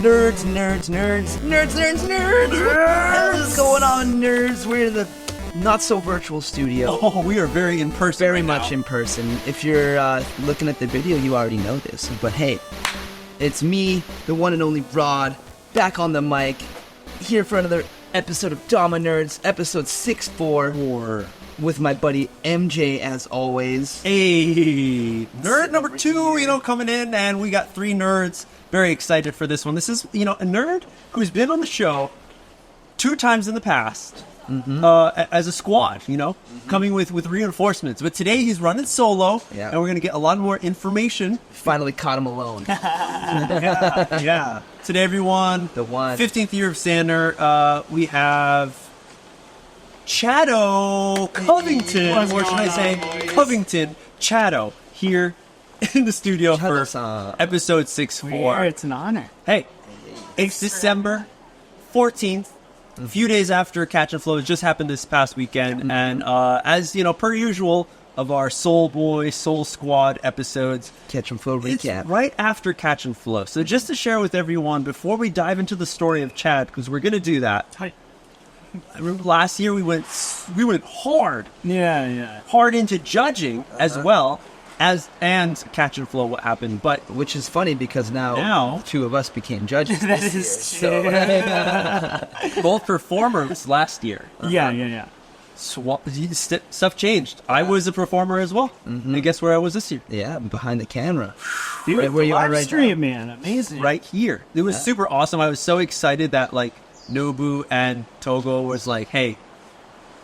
Nerds. What's going on, nerds? We're in the not-so-virtual studio. Oh, we are very in person. Very much in person. If you're looking at the video, you already know this. But hey, it's me, the one and only Rod, back on the mic, here for another episode of Dama Nerds, episode 64, with my buddy MJ, as always. Hey, nerd number 2, coming in, and we got 3 nerds. Very excited for this one. This is, a nerd who's been on the show 2 times in the past. As a squad, coming with reinforcements. But today he's running solo, and we're going to get a lot more information. Finally caught him alone. Yeah. Today, everyone, the one 15th year of Sander, we have Chado Covington, or should I say Covington Chado, here in the studio for episode 64. It's an honor. Hey, it's December 14th. A few days after Catch and Flow. It just happened this past weekend. And as, per usual of our Soul Boy, Soul Squad episodes, Catch and Flow recap. It's right after Catch and Flow. So just to share with everyone, before we dive into the story of Chad, because we're going to do that. I remember last year we went hard. Yeah. Hard into judging as well. And Catch and Flow, what happened, but which is funny because now 2 of us became judges. That is true. Both performers last year. Yeah. Stuff changed. I was a performer as well. And guess where I was this year? Yeah, behind the camera. Dude, right where you are right stream, man. Amazing. Right here. It was super awesome. I was so excited that Nobu and Togo was like, hey,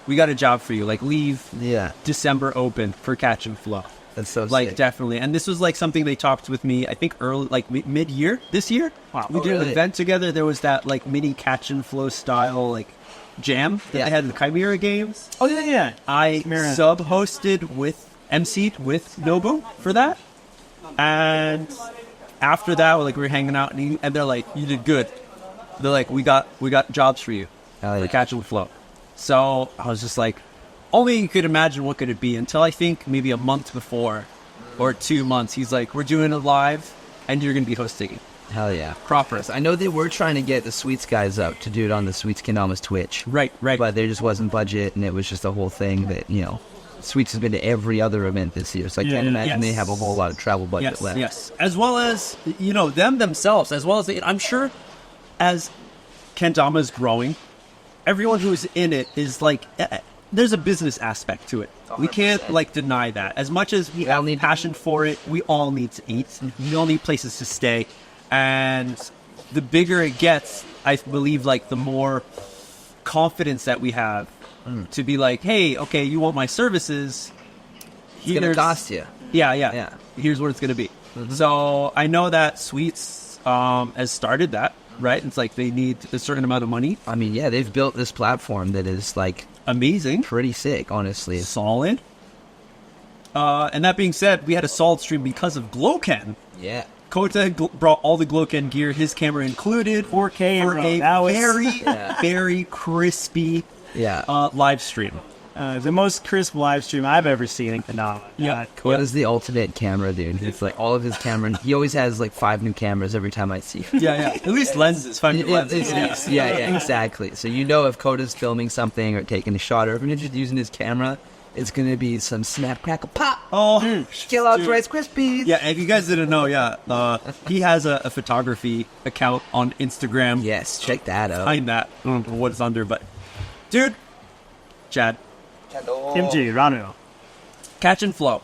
we got a job for you. Leave December open for Catch and Flow. That's so sick. Definitely. And this was something they talked with me, I think early, mid-year this year. Wow. We did an event together. There was that mini Catch and Flow style jam that they had in the Chimera games. Oh yeah. I sub-hosted emceed with Nobu for that. And after that, we were hanging out and they're like, you did good. They're like, we got jobs for you for Catch and Flow. So I was just like, only you could imagine what could it be until I think maybe a month before or 2 months. He's like, we're doing it live and you're going to be hosting it. Hell yeah. Proper. I know they were trying to get the Sweets guys up to do it on the Sweets Kendama's Twitch. Right. But there just wasn't budget and it was just a whole thing that, Sweets has been to every other event this year. So I can't imagine they have a whole lot of travel budget left. Yes. As well as, them themselves, as well as I'm sure as Kendama is growing, everyone who is in it is there's a business aspect to it. 100%. We can't deny that. As much as we all need passion for it, we all need to eat. We all need places to stay. And the bigger it gets, I believe the more confidence that we have to be hey, okay, you want my services. It's going to cost you. Yeah. Here's what it's going to be. So I know that Sweets has started that, right? It's they need a certain amount of money. I mean, yeah, they've built this platform that is amazing. Pretty sick, honestly. Solid. And that being said, we had a solid stream because of Glowken. Yeah. Kota brought all the Glowken gear, his camera included, 4K for a very crispy live stream. The most crisp live stream I've ever seen in Kendama. Yeah. Kota's the ultimate camera dude. It's all of his camera. He always has 5 new cameras every time I see him. Yeah. At least lenses. 5 new lenses. Yeah, exactly. So if Kota's filming something or taking a shot or even just using his camera, it's going to be some snap, crackle, pop. Oh, kill out Rice Krispies. Yeah, if you guys didn't know, he has a photography account on Instagram. Yes, check that out. Behind that, I don't know what it's under, but dude, Chad. MJ, Ranu. Catch and Flow.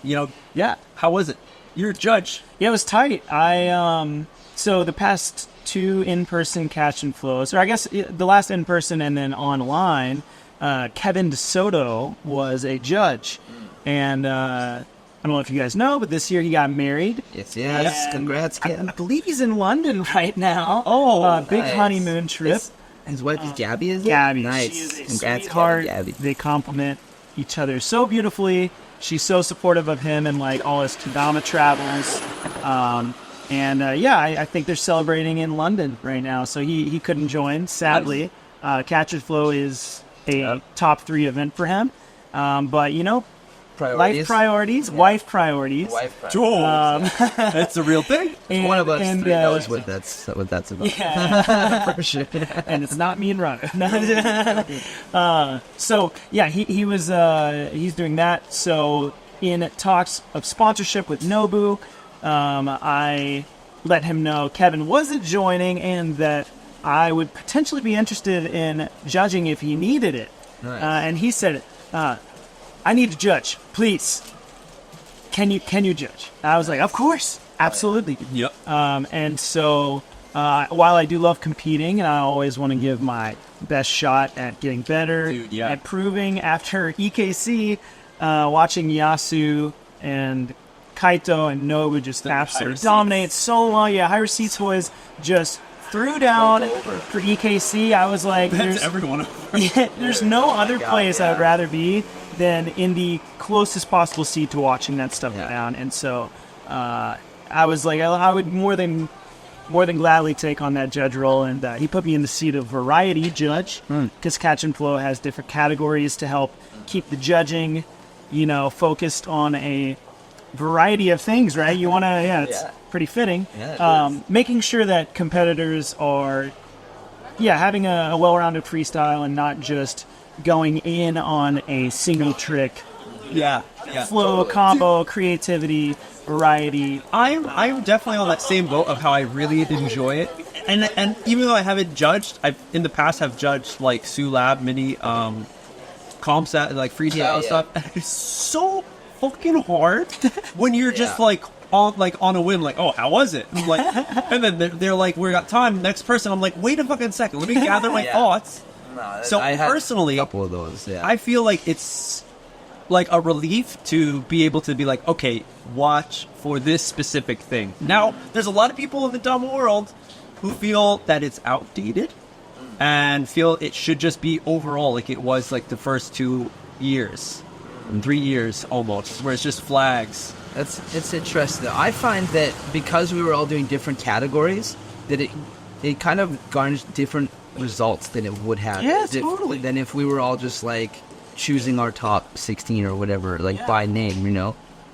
How was it? You're a judge. Yeah, it was tight. So the past 2 in-person Catch and Flows, or I guess the last in-person and then online, Kevin DeSoto was a judge. And I don't know if you guys know, but this year he got married. Yes. Congrats, Kevin. I believe he's in London right now. Big honeymoon trip. His wife is Gabby, is it? Gabby. Nice. She is a Congrats, sweetheart. Gabby. They complement each other so beautifully. She's so supportive of him and all his Kendama travels. I think they're celebrating in London right now. So he couldn't join, sadly. Catch and Flow is a top 3 event for him. But Priorities. Wife priorities. That's a real thing. And, One of us and, three knows what that's about. Yeah. For sure. And it's not me and Ron. So yeah, he was he's doing that. So in talks of sponsorship with Nobu, I let him know Kevin wasn't joining and that I would potentially be interested in judging if he needed it. Nice. And he said, I need to judge, please. Can you judge? I was like, of course, absolutely. Yep. And so while I do love competing and I always want to give my best shot at getting better, Dude, yeah. at proving after EKC, watching Yasu and Kaito and Nobu just absolutely dominate so long. Yeah, High Receipts Boys just threw down for EKC. I was like, That's everyone. there's no other place I would rather be than in the closest possible seat to watching that stuff down. And so I was like, I would more than gladly take on that judge role. And he put me in the seat of variety judge because Catch and Flow has different categories to help keep the judging, focused on a variety of things, right? You want to, it's pretty fitting. Making sure that competitors are, having a well-rounded freestyle and not just going in on a single trick. Flow, combo, creativity, variety. I'm definitely on that same boat of how I really enjoy it. And even though I haven't judged, I've in the past have judged like Sulab, mini, Comsat, like freestyle stuff. And it's so fucking hard when you're just like on a whim, like, oh, how was it? I'm like, and then they're like, we got time. Next person, I'm like, wait a fucking second, let me gather my thoughts. So I personally, had a couple of those. Yeah, I feel like it's like a relief to be able to be like, okay, watch for this specific thing. Now, there's a lot of people in the Dama world who feel that it's outdated and feel it should just be overall like it was like the first 2 years. 3 years almost, where it's just flags. It's interesting. I find that because we were all doing different categories, that it kind of garnished different results than it would have. Yeah, totally. Than if we were all just like choosing our top 16 or whatever, like by name,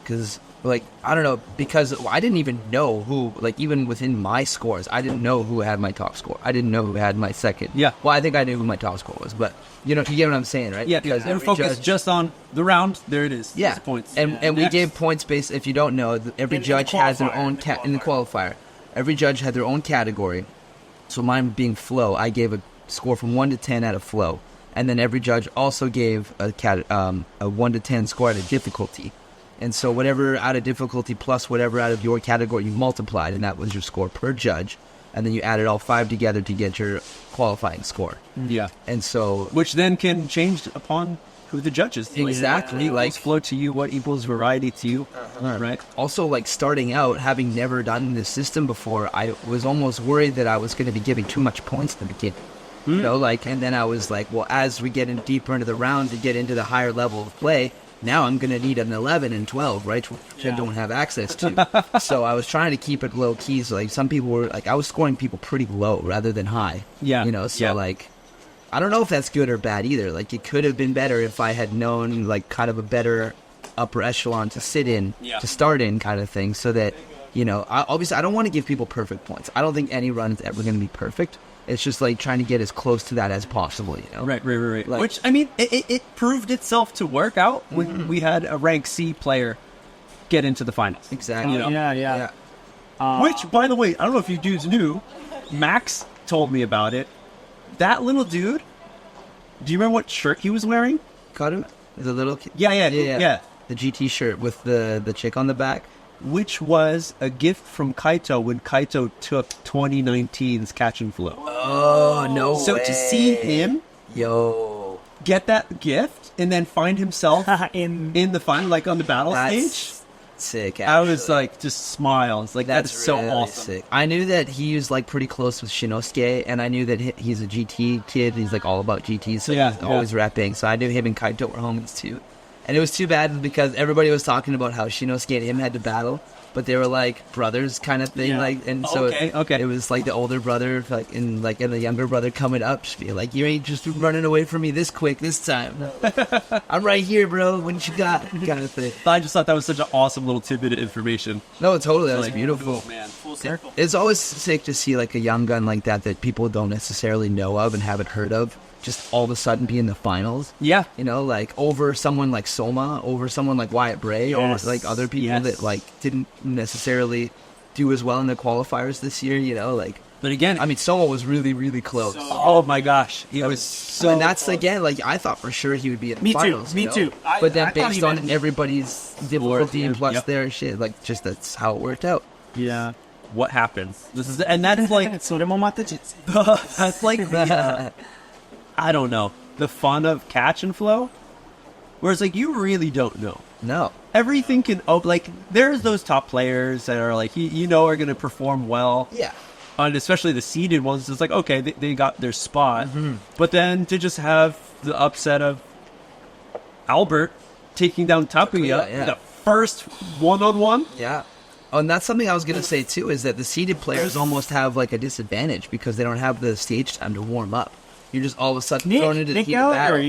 because like I don't know, because I didn't even know who, like even within my scores, I didn't know who had my top score. I didn't know who had my second. Yeah. Well, I think I knew who my top score was, but you get what I'm saying, right? Yeah, because they're focused just on the round. There it is. Yeah, Those points. And we gave points based. If you don't know, every judge has their own in the qualifier. Every judge had their own category. So mine being flow, I gave a score from 1 to 10 out of flow, and then every judge also gave a 1 to 10 score out of difficulty. And so whatever out of difficulty plus whatever out of your category you multiplied, and that was your score per judge. And then you added all 5 together to get your qualifying score. Yeah. And so, which then can change upon who the judges. Exactly. Like flow to you, what equals variety to you. Right. Also, like starting out, having never done this system before, I was almost worried that I was going to be giving too much points in the beginning. And then I was like, well, as we get in deeper into the round to get into the higher level of play, now I'm going to need an 11 and 12, right? Which I don't have access to. So I was trying to keep it low key. So like some people were like, I was scoring people pretty low rather than high. Yeah. So like, I don't know if that's good or bad either. Like it could have been better if I had known like kind of a better upper echelon to sit in, to start in kind of thing. So that, obviously I don't want to give people perfect points. I don't think any run is ever going to be perfect. It's just like trying to get as close to that as possible, Right. Like, which, I mean, it proved itself to work out when we had a rank C player get into the finals. Exactly. Yeah. Which, by the way, I don't know if you dudes knew, Max told me about it. That little dude, do you remember what shirt he was wearing? Karu? The little kid? Yeah. The GT shirt with the chick on the back. Which was a gift from Kaito when Kaito took 2019's Catch and Flow. Oh, no way. So to see him get that gift and then find himself in the final, like on the battle stage. Sick, actually. I was like, just smile. It's like, that's so really awesome. Sick. I knew that he was like pretty close with Shinosuke, and I knew that he's a GT kid. He's like all about GT, so he's always rapping. So I knew him and Kaito were homies too. And it was too bad because everybody was talking about how Shinosuke and him had to battle, but they were like brothers kind of thing, like, and so Okay. it was like the older brother, and the younger brother coming up, just being like, "You ain't just running away from me this quick this time. I'm right here, bro. What you got?" Kind of thing. I just thought that was such an awesome little tidbit of information. No, totally, that was Like, beautiful. oh, man. Full circle. It's always sick to see like a young gun like that people don't necessarily know of and haven't heard of, just all of a sudden be in the finals. Yeah. You know, like over someone like Soma, over someone like Wyatt Bray, Yes. or like other people Yes. that like didn't necessarily do as well in the qualifiers this year. You know, like But again, I mean, Soma was really, really close. oh my gosh, he was so. And that's again, like I thought for sure he would be in the Me too, finals. me you know? too. But then I thought based he on meant- everybody's difficulty and plus Yep. their shit, like just that's how it worked out. Yeah. what happens. This is, and that's like So that's like the, I don't know, the fun of catch and flow. Whereas like you really don't know. No. Everything can like there's those top players that are like you know are going to perform well. Yeah. And especially the seeded ones, it's like, okay, they got their spot. But then to just have the upset of Albert taking down Takuya, yeah. the first one-on-one. Yeah. Oh, and that's something I was going to say, too, is that the seeded players almost have, like, a disadvantage because they don't have the stage time to warm up. You're just all of a sudden thrown into the Nick heat of battle. Gallagher,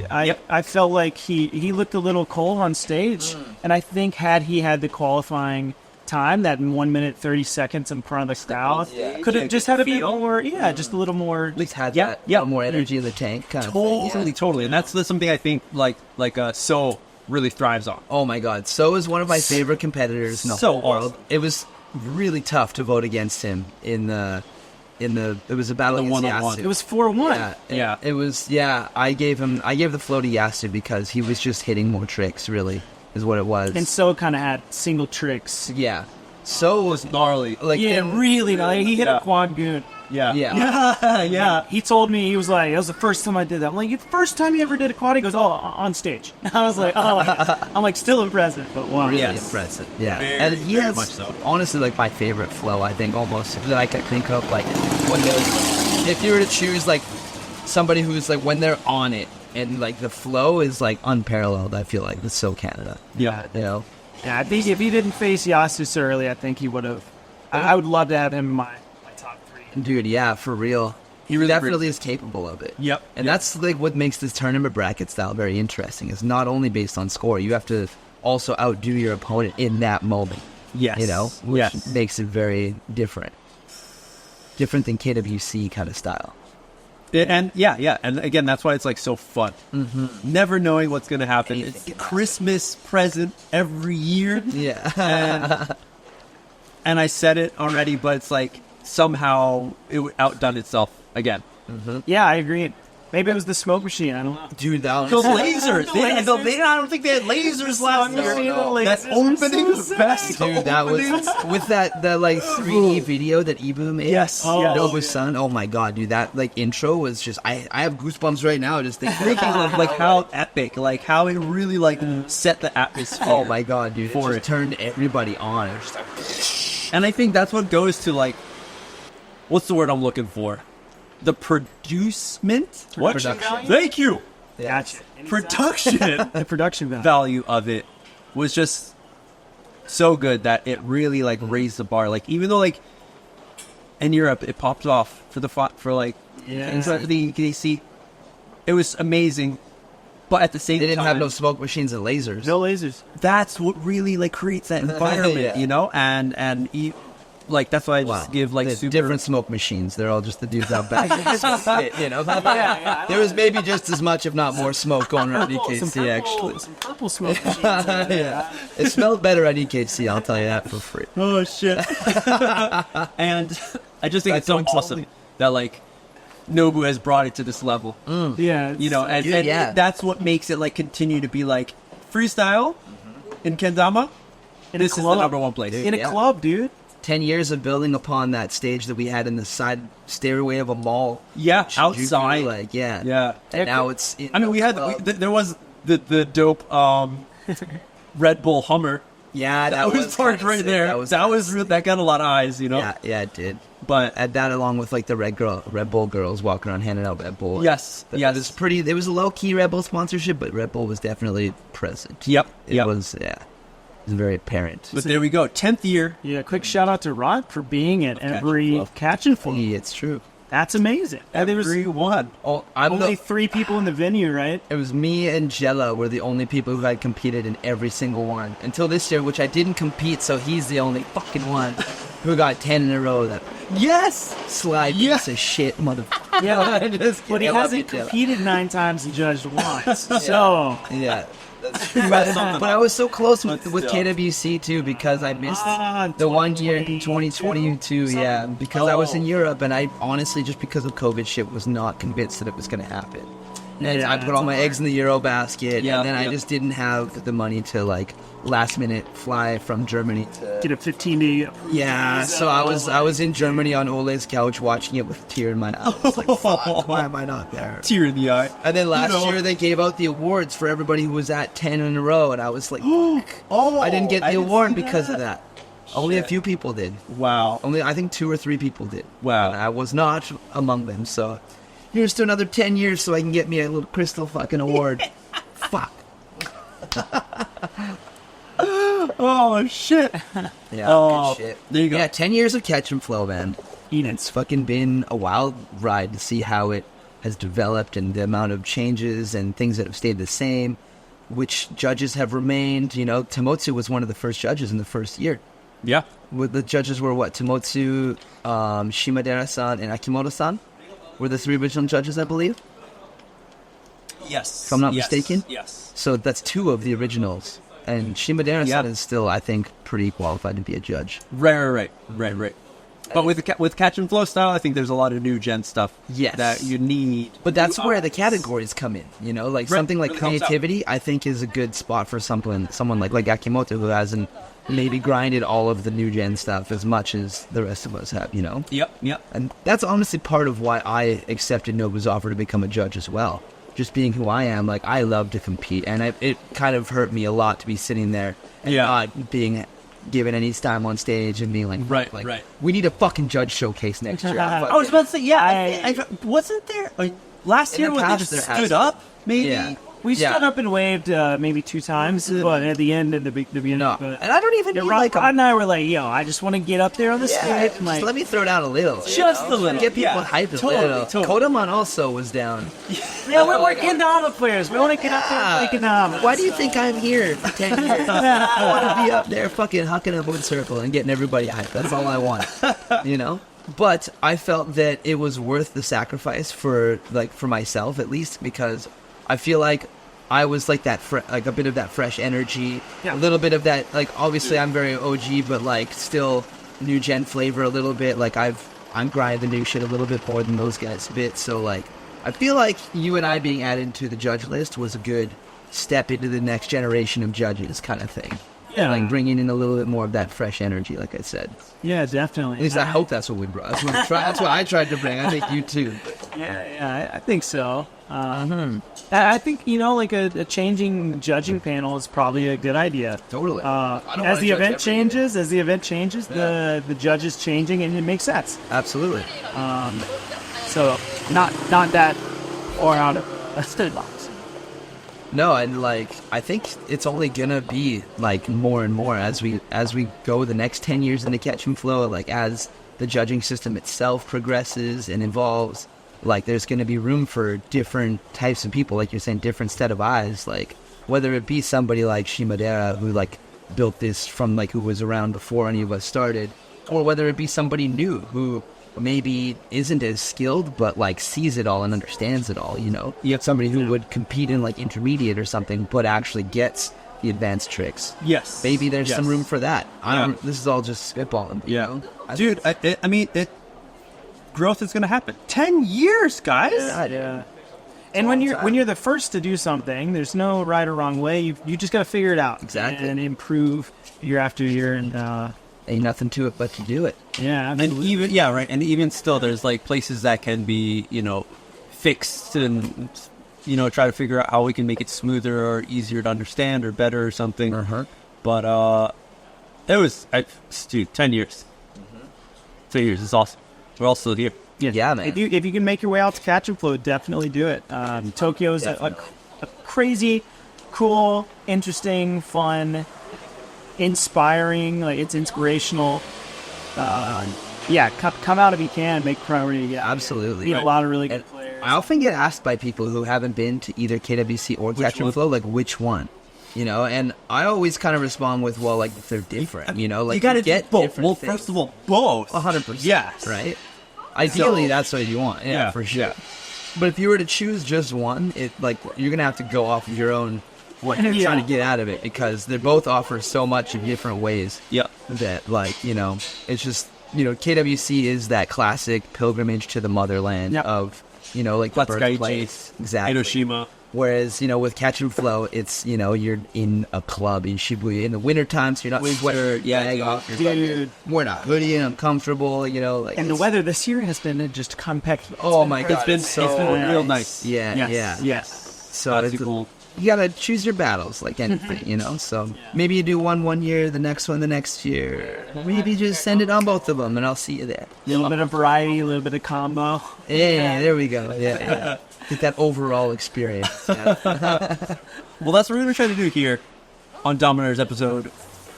yeah, I felt like he looked a little cold on stage, and I think had he had the qualifying time, that 1 minute 30 seconds in front of the crowd, could have just had a bit more, just a little more. At least had Yeah, that yeah. more energy in the tank kind of thing. Totally, totally. And that's something I think like So really thrives on. Oh my god, So is one of my favorite competitors in the So whole world. awesome. It was really tough to vote against him in the it was a battle The against one-on-one. Yasu. It was 4-1. Yeah, Yeah. It was I gave the flow to Yasu because he was just hitting more tricks, really, is what it was. And so kind of had single tricks. yeah. So was Gnarly. like Yeah, really. Like, he hit Yeah. a quad goon. Yeah. Yeah. Yeah. He told me, he was like, it was the first time I did that. I'm like, the first time you ever did a quad? He goes, oh, on stage. I was like, oh, I'm like still impressed, but wow. really Yes. impressive. Yeah, Very, and he very has much so. honestly like my favorite flow. I think almost that I could think of like when if you were to choose like somebody who's like when they're on it and like the flow is like unparalleled. I feel like with So Canada. Yeah. You know. Yeah, I think if he didn't face Yasu so early, I think he would have. I would love to have him in my top 3. Dude, yeah, for real. He really definitely is capable of it. Yep. And that's like what makes this tournament bracket style very interesting. It's not only based on score. You have to also outdo your opponent in that moment. Yes. You know? Which Yes. makes it very different. Different than KWC kind of style. And yeah, and again, that's why it's like so fun. Never knowing what's going to happen. It's a Christmas present every year. Yeah. And I said it already, but it's like somehow it outdone itself again. Yeah, I agree. Maybe it was the smoke machine. I don't know. Dude, that The was... lasers. I don't think they had lasers last year. That opening was the best. Dude, that was... With that like 3D video that Ibu made. Yes. Oh, yes. Nova's son. Oh my god, dude. That like intro was just... I have goosebumps right now just thinking Thinking of like how epic, like how it really like set the atmosphere. Oh my god, dude. For it it. just turned everybody on. It was just like... And I think that's what goes to like, what's the word I'm looking for? The producement? What? Production value? Thank you. Gotcha. Production The production value. value of it was just so good that it really like raised the bar. Like even though like in Europe it popped off for like Yeah. the KC, it was amazing. But at the same They time, didn't have no smoke machines and lasers. No lasers. that's what really like creates that environment, Yeah. you know. Like that's why I just Wow. give like The super different smoke machines. They're all just the dudes out back. You know, there was maybe just as much, if not more, smoke going around EKC. Actually, Some purple smoke machines. yeah, it smelled better at EKC. I'll tell you that for free. Oh shit! And I just think it's so awesome that like Nobu has brought it to this level. Yeah. You know, and, Dude, and yeah. that's what makes it like continue to be like freestyle in Kendama. This is the number one place. In a Yeah. club, dude. 10 years of building upon that stage that we had in the side stairway of a mall. Yeah, Shinjuku, outside. like yeah, Yeah. And now it's. I mean, we had there was the dope Red Bull Hummer Yeah, That was parked right there. That got a lot of eyes, you know. Yeah, it did. But Add that along with like the Red Bull girls walking around handing out Red Bull. yes, It was pretty. There was a low key Red Bull sponsorship, but Red Bull was definitely present. Yep. It was very apparent. But there we go. 10th year. Yeah, quick shout out to Rod for being at every catch and flow. Yeah, it's true. That's amazing. And there was Everyone. Oh, only 3 people in the venue, right? It was me and Jella were the only people who had competed in every single one until this year, which I didn't compete. So he's the only fucking one who got 10 in a row. That Yes. slide piece of shit, motherfucker. Yeah, Just but he kidding. I love hasn't you, Jella. competed 9 times and judged once. So Yeah. But I was so close with KWC too because I missed the one year in 2022. Yeah, because I was in Europe and I honestly, just because of COVID shit, was not convinced that it was going to happen. And I put all my eggs in the Euro basket, and then I just didn't have the money to like last minute fly from Germany to get a 15-day. yeah. So I was in Germany on Ole's couch watching it with a tear in my eye. I was like, fuck, why am I not there? Tear in the eye. And then last year they gave out the awards for everybody who was at 10 in a row, and I was like, fuck. I didn't get the award because of that. Only a few people did. Wow. Only I think 2 or 3 people did. Wow. And I was not among them. So here's to another 10 years so I can get me a little crystal fucking award. Fuck. Oh shit. Yeah. Oh, good shit. there you go. Yeah, 10 years of catch and flow, man. It's fucking been a wild ride to see how it has developed and the amount of changes and things that have stayed the same, which judges have remained. You know, Tomotsu was one of the first judges in the first year. Yeah. The judges were what? Tomotsu, Shimadera-san, and Akimoto-san were the 3 original judges, I believe. Yes. If I'm not mistaken. Yes. So that's 2 of the originals. And Shimadera-san is still, I think, pretty qualified to be a judge. Right. But with catch and flow style, I think there's a lot of new gen stuff that you need. But that's where the categories come in, you know? Like something like creativity, I think is a good spot for someone like Akimoto, who hasn't maybe grinded all of the new gen stuff as much as the rest of us have, you know? Yep. And that's honestly part of why I accepted Nobu's offer to become a judge as well. Just being who I am, like, I love to compete, and it kind of hurt me a lot to be sitting there and not being given any time on stage and being like, right. We need a fucking judge showcase next year. I was about to say, I wasn't there last year when they just stood up, maybe? Yeah. We stood up and waved maybe 2 times, but at the end, at the beginning. No, But, and I don't even need like Rod and I were like, yo, I just want to get up there on the stage. just Like, let me throw down a little. Just a little. Get people hyped a little. Kodaman also was down. yeah, we're Kendama players. We want to get up there and play Kendama. Why do you think I'm here for 10 years? I want to be up there fucking hucking a wood circle and getting everybody hyped. That's all I want, you know? But I felt that it was worth the sacrifice for myself, at least, because I feel like I was like that, like a bit of that fresh energy, a little bit of that, like, obviously I'm very OG, but like still new gen flavor a little bit. Like I'm grinding the new shit a little bit more than those guys a bit. So like, I feel like you and I being added to the judge list was a good step into the next generation of judges kind of thing. Yeah. Like bringing in a little bit more of that fresh energy, like I said. Yeah, definitely. At least I hope that's what we brought. That's what I tried to bring. I think you too. Yeah, I think so. I think, you know, like a changing judging panel is probably a good idea. Totally. As the event changes, the judges changing, and it makes sense. Absolutely. So not that or out of a stood box. No, and like I think it's only gonna be like more and more as we go the next 10 years in the catch and flow. Like as the judging system itself progresses and evolves, like there's gonna be room for different types of people. Like you're saying, different set of eyes. Like whether it be somebody like Shimadera who like built this from like who was around before any of us started, or whether it be somebody new who maybe isn't as skilled but like sees it all and understands it all, you know. You have somebody who would compete in like intermediate or something but actually gets the advanced tricks. Yes. Maybe there's some room for that. This is all just spitballing. You know? Dude, I mean, growth is going to happen. 10 years, guys. Yeah. And when you're the first to do something, there's no right or wrong way. You just got to figure it out. Exactly. And improve year after year, and ain't nothing to it but to do it. yeah, And even still, there's like places that can be, you know, fixed and, you know, try to figure out how we can make it smoother or easier to understand or better or something. But It was, dude, 10 years. 10 years. It's awesome. We're all still here. Yeah, man. If you can make your way out to Catch and Flow, definitely do it. Tokyo is a crazy, cool, interesting, fun, inspiring. Like, it's inspirational. Come out if you can. Make priority. Yeah, Absolutely. Meet a lot of really good And players. I often get asked by people who haven't been to either KWC or Catch and Flow, like, which one? You know, and I always kind of respond with, well, like, they're different, you know? Like, You gotta get get both. different Well, things. first of all, both. 100%. Yes. Right? Ideally, that's what you want. Yeah, for sure. Yeah. But if you were to choose just one, you're going to have to go off of your own, what you're Yeah. trying to get out of it, because they both offer so much in different ways. Yeah. That, like, you know, it's just, you know, KWC is that classic pilgrimage to the motherland Yep. of, you know, like the birthplace. Exactly. Hiroshima. Whereas, you know, with Catch and Flow, it's, you know, you're in a club in Shibuya in the wintertime, so you're not sweating. Dude. We're not hoodie and uncomfortable, you know. Like, And the it's- weather this year has been just compact. Oh my god, It's been real nice. Yeah, Yes. yeah. Yes. So That's it's, cool. you gotta choose your battles like anything, you know. So maybe you do one year, the next one the next year. Maybe just send it on both of them, and I'll see you there. A little bit of variety, a little bit of combo. Yeah, there we go. Yeah. Get that overall experience. Yeah. Well, that's what we're going to try to do here on Damanerds episode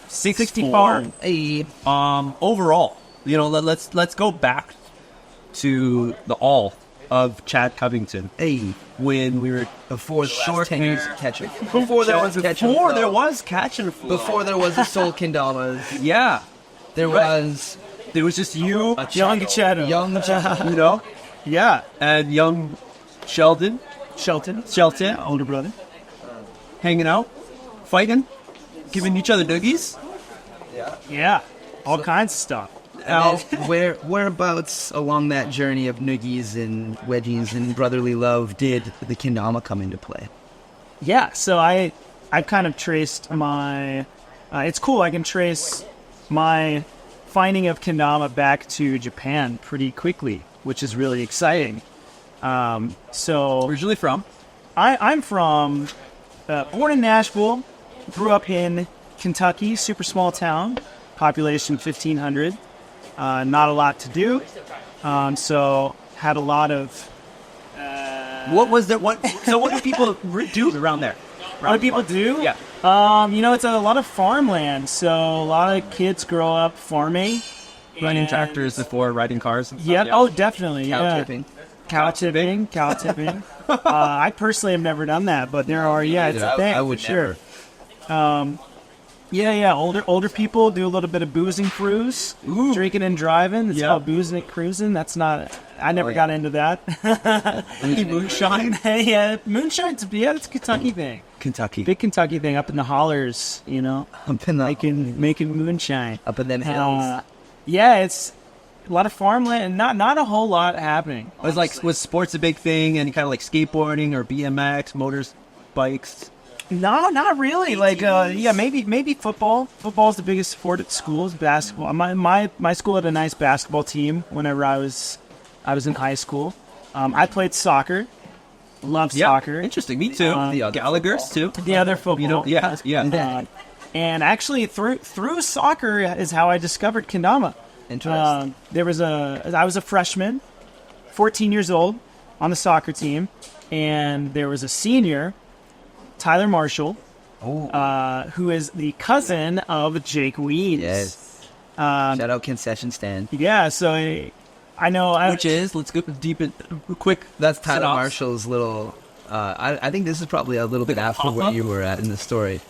64. Hey, Overall, you know, let's go back to the all of Chad Covington hey. when we were Before the Short last 10 years hair. of catching. before there was Catch and before Flow. there was Catch and Flow. Before there was a Soul Kendama, Yeah, there was there was just you, Young Shadow. young you know, Yeah. and young Shelton, Shelton. Older brother. hanging out, fighting, giving each other noogies. Yeah. All kinds of stuff. Now, whereabouts along that journey of noogies and wedgies and brotherly love did the Kendama come into play? Yeah, so I kind of traced my... it's cool, I can trace my finding of Kendama back to Japan pretty quickly, which is really exciting. So originally from I'm from... born in Nashville, grew up in Kentucky, super small town, population 1,500. Not a lot to do, so had a lot of... what was there? So what do people do around there? What do people do? Yeah. You know, it's a lot of farmland, so a lot of kids grow up farming. Riding and- tractors before riding cars. And Yep. stuff. Oh, definitely. Cow yeah. tipping. Cow tipping. I personally have never done that, but there are. Yeah, it's a thing. I would for sure. Yeah. Older people do a little bit of boozing cruise, drinking and driving. It's Yeah. called boozing and cruising. That's not. I never got into that. Moonshine. Yeah, moonshine's it's a Kentucky thing. Kentucky. Big Kentucky thing up in the hollers. You know, Up in the, making moonshine. up in them hills. Yeah, it's a lot of farmland and not a whole lot happening. Was sports a big thing? And kind of like skateboarding or BMX, motors, bikes? No, not really. Like, maybe football. Football's the biggest sport at schools. Basketball. My school had a nice basketball team whenever I was in high school. I played soccer. Love soccer. Interesting. Me too. The other Gallagher's too. The other football. You know, yeah. And actually, through soccer is how I discovered Kendama. Interesting. I was a freshman, 14 years old, on the soccer team, and there was a senior, Tyler Marshall, who is the cousin of Jake Weeds. Yes. Shout out concession stand. Yeah, so I know. Which is, let's go deep in quick. That's Tyler synopsis. Marshall's little. I think this is probably a little bit after where you were at in the story,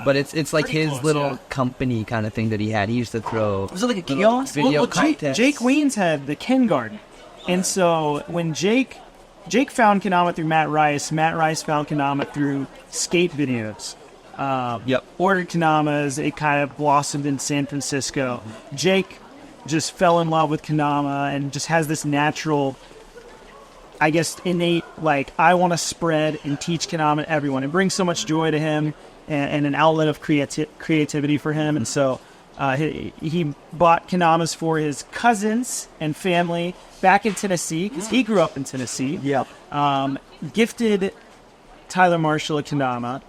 but it's like Pretty his close, little yeah. company kind of thing that he had. He used to throw. Was it like a kiosk? Video Jake, contests. Jake Weens had the Ken Garden, and so when Jake found Kendama through Matt Rice found Kendama through skate videos. Ordered Kendamas. It kind of blossomed in San Francisco. Jake just fell in love with Kendama and just has this natural, I guess, innate, like, I want to spread and teach Kendama to everyone. It brings so much joy to him and an outlet of creativity for him. And so he bought Kendamas for his cousins and family back in Tennessee, because he grew up in Tennessee. Gifted Tyler Marshall a Kendama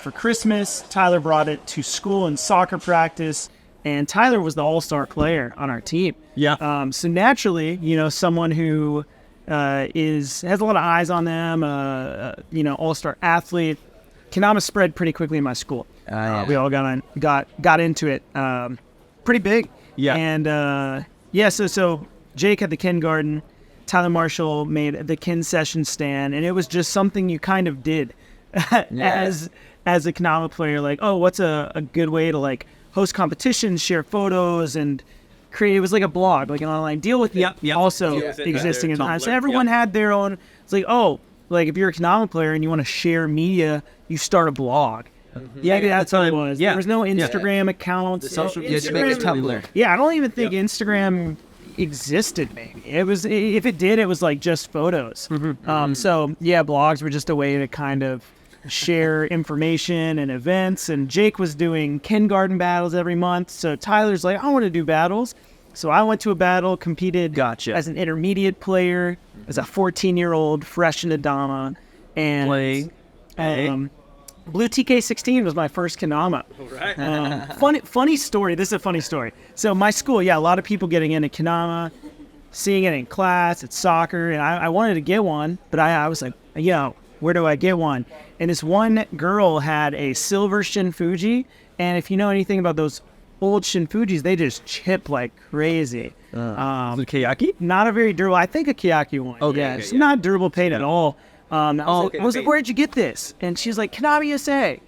for Christmas. Tyler brought it to school in soccer practice, and Tyler was the all-star player on our team. Yeah. So naturally, someone who has a lot of eyes on them, all-star athlete. Kendama spread pretty quickly in my school. We all got into it pretty big. Yeah. And so Jake had the Ken Garden, Tyler Marshall made the Ken Session stand, and it was just something you kind of did as a Kendama player. Like, oh, what's a good way to like host competitions, share photos, and create. It was like a blog, like an online deal with it. Also existing at the time. So everyone had their own. It's like, oh, like if you're a Kendama player and you want to share media, you start a blog. Yeah, that's what it was. Yeah. There was no Instagram accounts. Social media, make a Tumblr. Yeah, I don't even think Instagram existed. Maybe it was. If it did, it was like just photos. So yeah, blogs were just a way to kind of share information and events. And Jake was doing Ken Garden battles every month. So Tyler's like, I want to do battles. So I went to a battle, competed as an intermediate player, as a 14-year-old, fresh into Dama, and Blue TK16 was my first Kendama. Funny story. This is a funny story. So my school, a lot of people getting into Kendama, seeing it in class, at soccer, and I wanted to get one, but I was like, where do I get one? And this one girl had a silver Shin Fuji, and if you know anything about those old Shin Fujis, they just chip like crazy. Kayaki? Not a very durable. I think a Kayaki one. It's not durable paint at all. I was like, where'd you get this? And she's like, Kendama USA.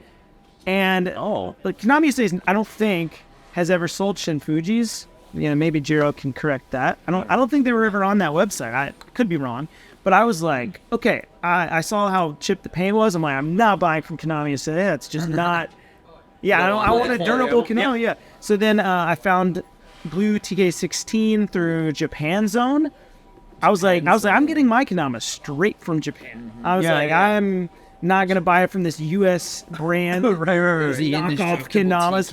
And Kendama USA, I don't think, has ever sold Shin Fujis. Maybe Jiro can correct that. I don't think they were ever on that website. I could be wrong. But I was like, okay, I saw how chipped the paint was. I'm like, I'm not buying from Kendama USA. It's just not. I want a durable Kendama. Yeah. So then I found Blue TK16 through Japan Zone. I was like, I'm getting my Kendama straight from Japan. I was I'm not gonna buy it from this U.S. brand. right. Knockoff Kendamas.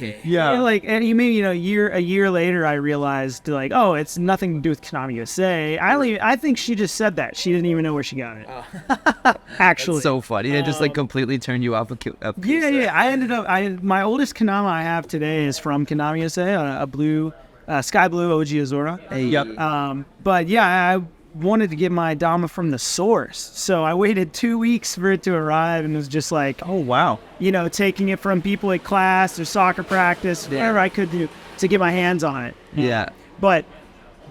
And maybe a year later, I realized like, oh, it's nothing to do with Kendama USA. I think she just said that. She didn't even know where she got it. Actually, that's so funny. It just like completely turned you off. I ended up. My oldest Kendama I have today is from Kendama USA, a blue, sky blue OG Azura. But I wanted to get my Dama from the source, so I waited 2 weeks for it to arrive, and it was just like, oh wow, taking it from people at class or soccer practice, whatever I could do to get my hands on it. But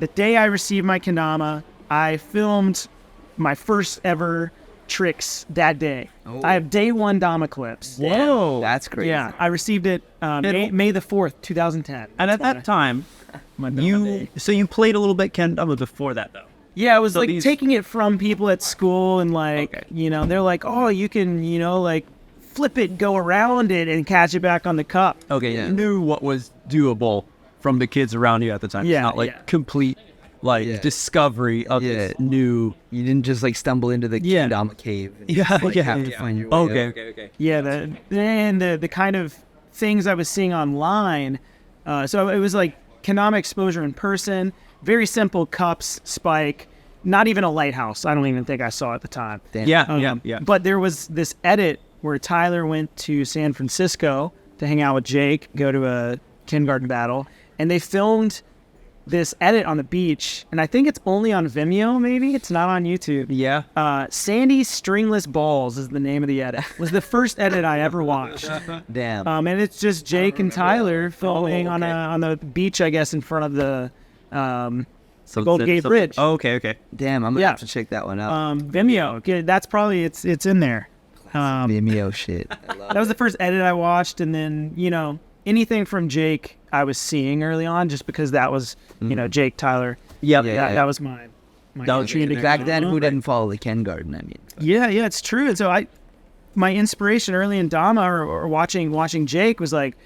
the day I received my Kendama, I filmed my first ever tricks that day. I have day one Dama clips. Whoa, that's crazy. I received it May the 4th, 2010. And at that time, you played a little bit Kendama before that though. Yeah, it was like taking it from people at school and like, they're like, oh, you can, like flip it, go around it and catch it back on the cup. Okay, you knew what was doable from the kids around you at the time. It's not like complete discovery of this new. You didn't just like stumble into the Kendama cave. You have to find your way. Okay. Yeah, the kind of things I was seeing online. So it was like Kendama exposure in person. Very simple cups, spike, not even a lighthouse. I don't even think I saw at the time. Damn. Yeah. But there was this edit where Tyler went to San Francisco to hang out with Jake, go to a Ken Garden battle, and they filmed this edit on the beach, and I think it's only on Vimeo, maybe? It's not on YouTube. Yeah. Sandy's Stringless Balls is the name of the edit. It was the first edit I ever watched. Damn. And it's just Jake and Tyler filming on the beach, I guess, in front of the Gold Gate Bridge. Okay. Damn, I'm gonna have to check that one out. Vimeo. Okay, that's probably it's in there. Vimeo shit. That was the first edit I watched, and then anything from Jake I was seeing early on, just because that was Jake, Tyler. That was my entry into back then. Who didn't follow the Ken Garden? I mean, yeah, it's true. And so my inspiration early in Dama or watching Jake was like,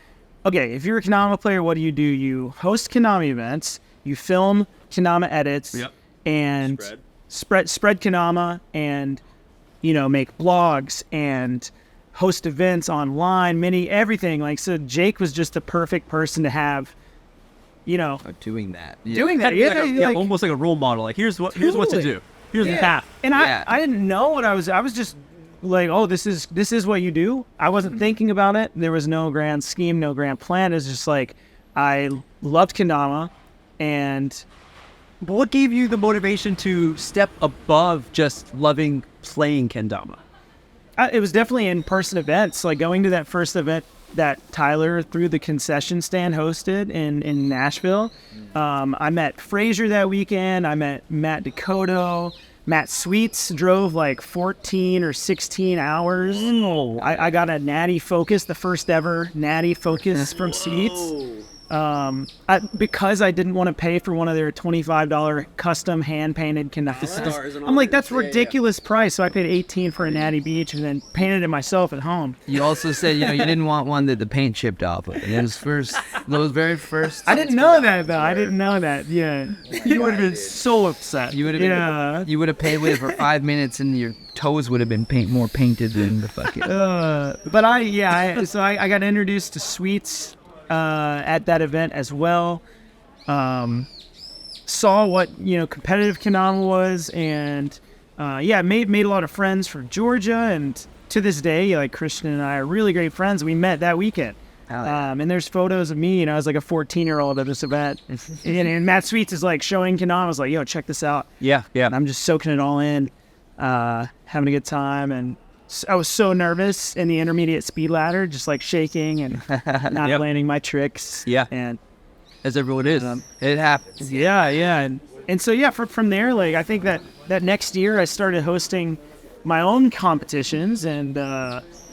okay, if you're a Kendama player, what do? You host Kendama events, you film Kendama edits, and spread Kendama, and make blogs and host events online, everything. Like, so Jake was just the perfect person to have, doing that. Yeah, almost like a role model. Like, here's what to do. Here's the path. And I didn't know what I was just like, oh, this is what you do. I wasn't thinking about it. There was no grand scheme, no grand plan. It's just like, I loved Kendama, and But what gave you the motivation to step above just loving playing Kendama? it was definitely in-person events. Like going to that first event that Tyler through the concession stand hosted in Nashville. I met Frazier that weekend. I met Matt Dakota. Matt Sweets drove like 14 or 16 hours. I got a Natty Focus, the first ever Natty Focus from Sweets. Because I didn't want to pay for one of their $25 custom hand-painted Kendamas. I'm like, that's ridiculous price. So I paid $18 for a Natty Beach and then painted it myself at home. You also said, you didn't want one that the paint chipped off of. It was those very first. I didn't know that, though. I didn't know that. Yeah. You would have been so upset. You would have been. You would have paid with it for 5 minutes, and your toes would have been more painted than the fucking. But I got introduced to Sweets at that event as well. Saw what competitive Kendama was, and made a lot of friends from Georgia, and to this day, like Christian and I are really great friends. We met that weekend. And there's photos of me, I was like a 14-year-old at this event, and Matt Sweets is like showing Kendama. I was like, yo, check this out. Yeah. And I'm just soaking it all in, having a good time, and I was so nervous in the intermediate speed ladder, just like shaking and not landing my tricks. Yeah. And as everyone is, it happens. yeah. And so, from there, like, I think that next year I started hosting my own competitions, and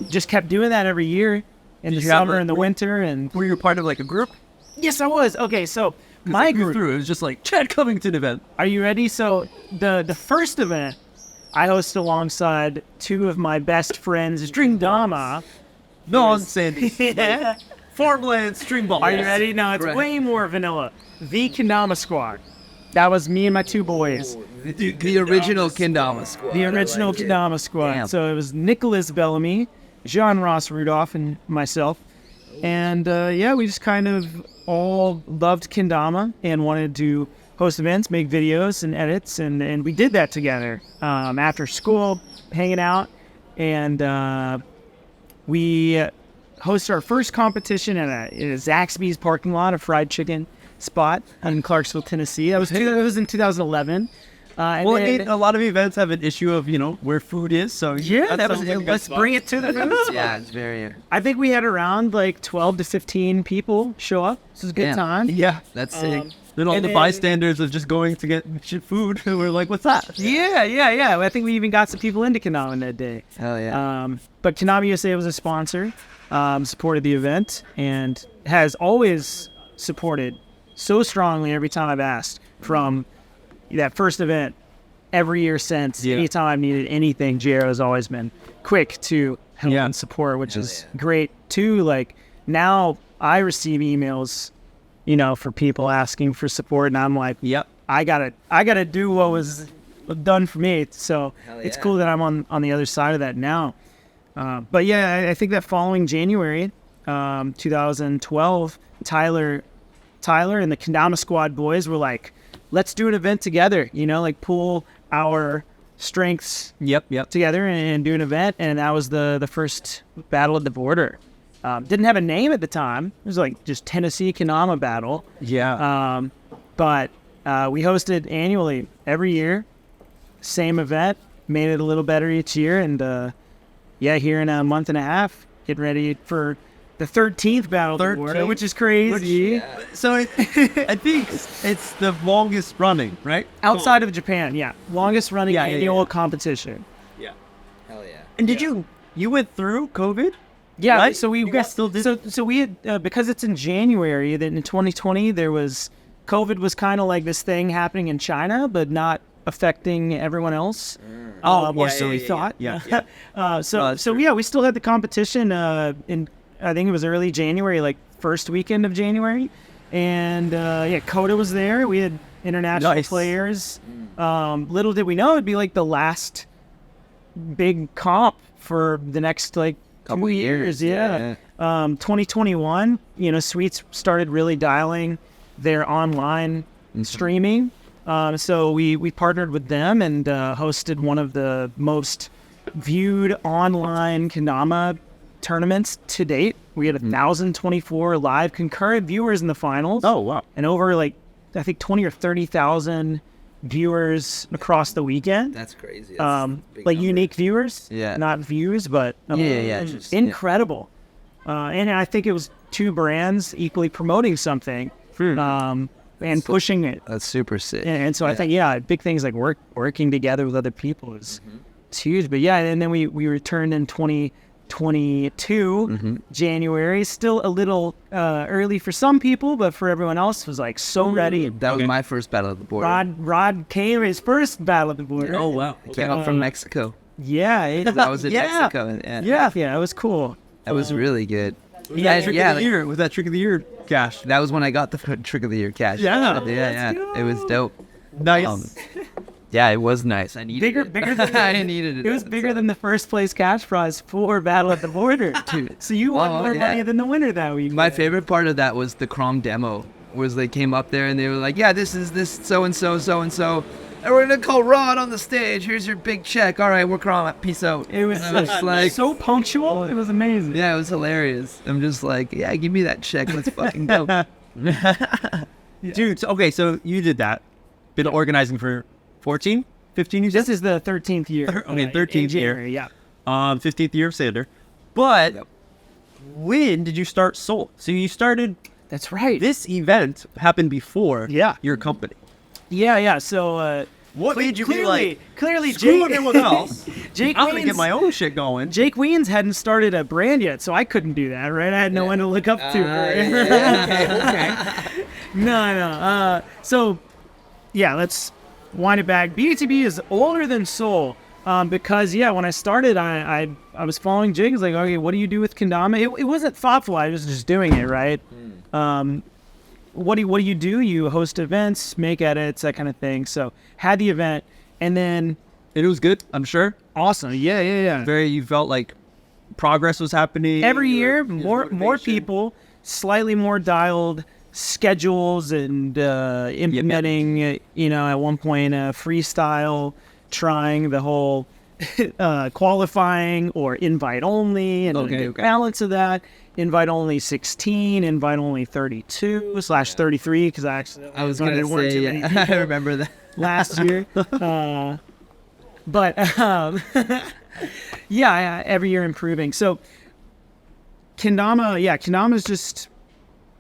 just kept doing that every year in the summer and the winter. And were you part of like a group? yes, I was. Okay, so my group. It was just like Chad Covington event. Are you ready? So the first event I hosted alongside two of my best friends, Dama. Nonsense. Yeah. Farmland string ball. Are you ready? No, it's Right. way more vanilla. The Kendama Squad. That was me and my two boys. The original Kendama squad. The original Kendama Squad. Damn. So it was Nicholas Bellamy, Jean Ross Rudolph, and myself. And we just kind of all loved Kendama and wanted to host events, make videos and edits, and we did that together after school, hanging out, and we hosted our first competition at a Zaxby's parking lot, a fried chicken spot in Clarksville, Tennessee. That was in 2011. A lot of events have an issue of where food is. So let's bring it to the food. Yeah, it's very. I think we had around like 12 to 15 people show up. This was a good Damn. time. Yeah. That's sick. Then all And the then- bystanders of just going to get shit food were like, "What's that?" Yeah. I think we even got some people into Kendama that day. Hell yeah. But Kendama USA was a sponsor, supported the event, and has always supported so strongly every time I've asked, from that first event every year since. Yeah. Anytime I've needed anything, Jero has always been quick to help Yeah. and support, which is great too. Like, now I receive emails, for people asking for support, and I'm like, Yep. I gotta do what was done for me. So Hell it's yeah. cool that I'm on the other side of that now. But yeah, I think that following January, 2012, Tyler and the Kendama Squad boys were like, let's do an event together, like pull our strengths Yep. together and do an event. And that was the first Battle at the Border. Didn't have a name at the time. It was like just Tennessee Kendama Battle. Yeah. But we hosted annually every year, same event, made it a little better each year. And here in a month and a half, getting ready for the 13th Battle of the Border, 13th? which is crazy. So I think it's the longest running, right? Outside of Japan, yeah. Longest running Yeah. annual competition. Hell yeah. And did you went through COVID? Yeah, Right? so we You guys still did? So we had because it's in January. Then in 2020 there was COVID was kind of like this thing happening in China, but not affecting everyone else. Or so we thought. Yeah. We still had the competition in I think it was early January, like first weekend of January, and Coda was there. We had international Nice. players. Little did we know it'd be like the last big comp for the next like Couple 2 years, years. 2021, Sweets started really dialing their online streaming. So we partnered with them and hosted one of the most viewed online Kendama tournaments to date We had 1,024 live concurrent viewers in the finals. Oh, wow. And over like I think 20 or 30,000 viewers across the weekend. That's crazy. Like unique viewers. Yeah. Not views, but just, incredible. And I think it was two brands equally promoting something. And pushing it. That's super sick. And so I think, big things like working together with other people is it's huge. But yeah, and then we returned in 2022, January. Still a little early for some people, but for everyone else was like so ready. That was my first battle at the border. Rod came his first battle at the border. Oh, wow. I came up from Mexico. Yeah. I was in Mexico. And Yeah, it was cool. That was really good. Trick of the year. Was that Trick of the Year cash? That was when I got the Trick of the Year cash. Yeah. It was dope. Nice. Yeah, it was nice. I needed it. Bigger than I needed it. It was bigger than the first place cash prize for Battle at the Border. So you won more money than the winner that week. My favorite part of that was the Crom demo, was they came up there and they were like, yeah, this is this so-and-so, so-and-so. And we're going to call Rod on the stage. Here's your big check. All right, we're Crom. Peace out. It was like, so punctual. It was amazing. yeah, it was hilarious. I'm just like, yeah, give me that check. Let's fucking go. Dude, so you did that. Been organizing for 14, 15 years? This is the 13th year. Okay, 13th year. January, yeah. 15th year of Sander. But when did you start Soul? So you started... That's right. This event happened before your company. Yeah. So What made you be like, clearly screw Jake, everyone else, Jake I'm going to get Wiens- my own shit going. Jake Wiens hadn't started a brand yet, so I couldn't do that, right? I had no one to look up to. Okay. No. So, yeah, let's wind it back. BATB is older than Soul because, when I started, I was following Jake. I was like, okay, what do you do with Kendama? It wasn't thoughtful. I was just doing it, right? What do you do? You host events, make edits, that kind of thing. So had the event, and then It was good, I'm sure. awesome. Yeah. You felt like progress was happening. Every year, more people, slightly more dialed schedules, and implementing. At one point, freestyle, trying the whole qualifying or invite only, and the balance of that. Invite only 16, invite only 32/33, because I was going to say, I remember that. last year. Every year improving. So Kendama is just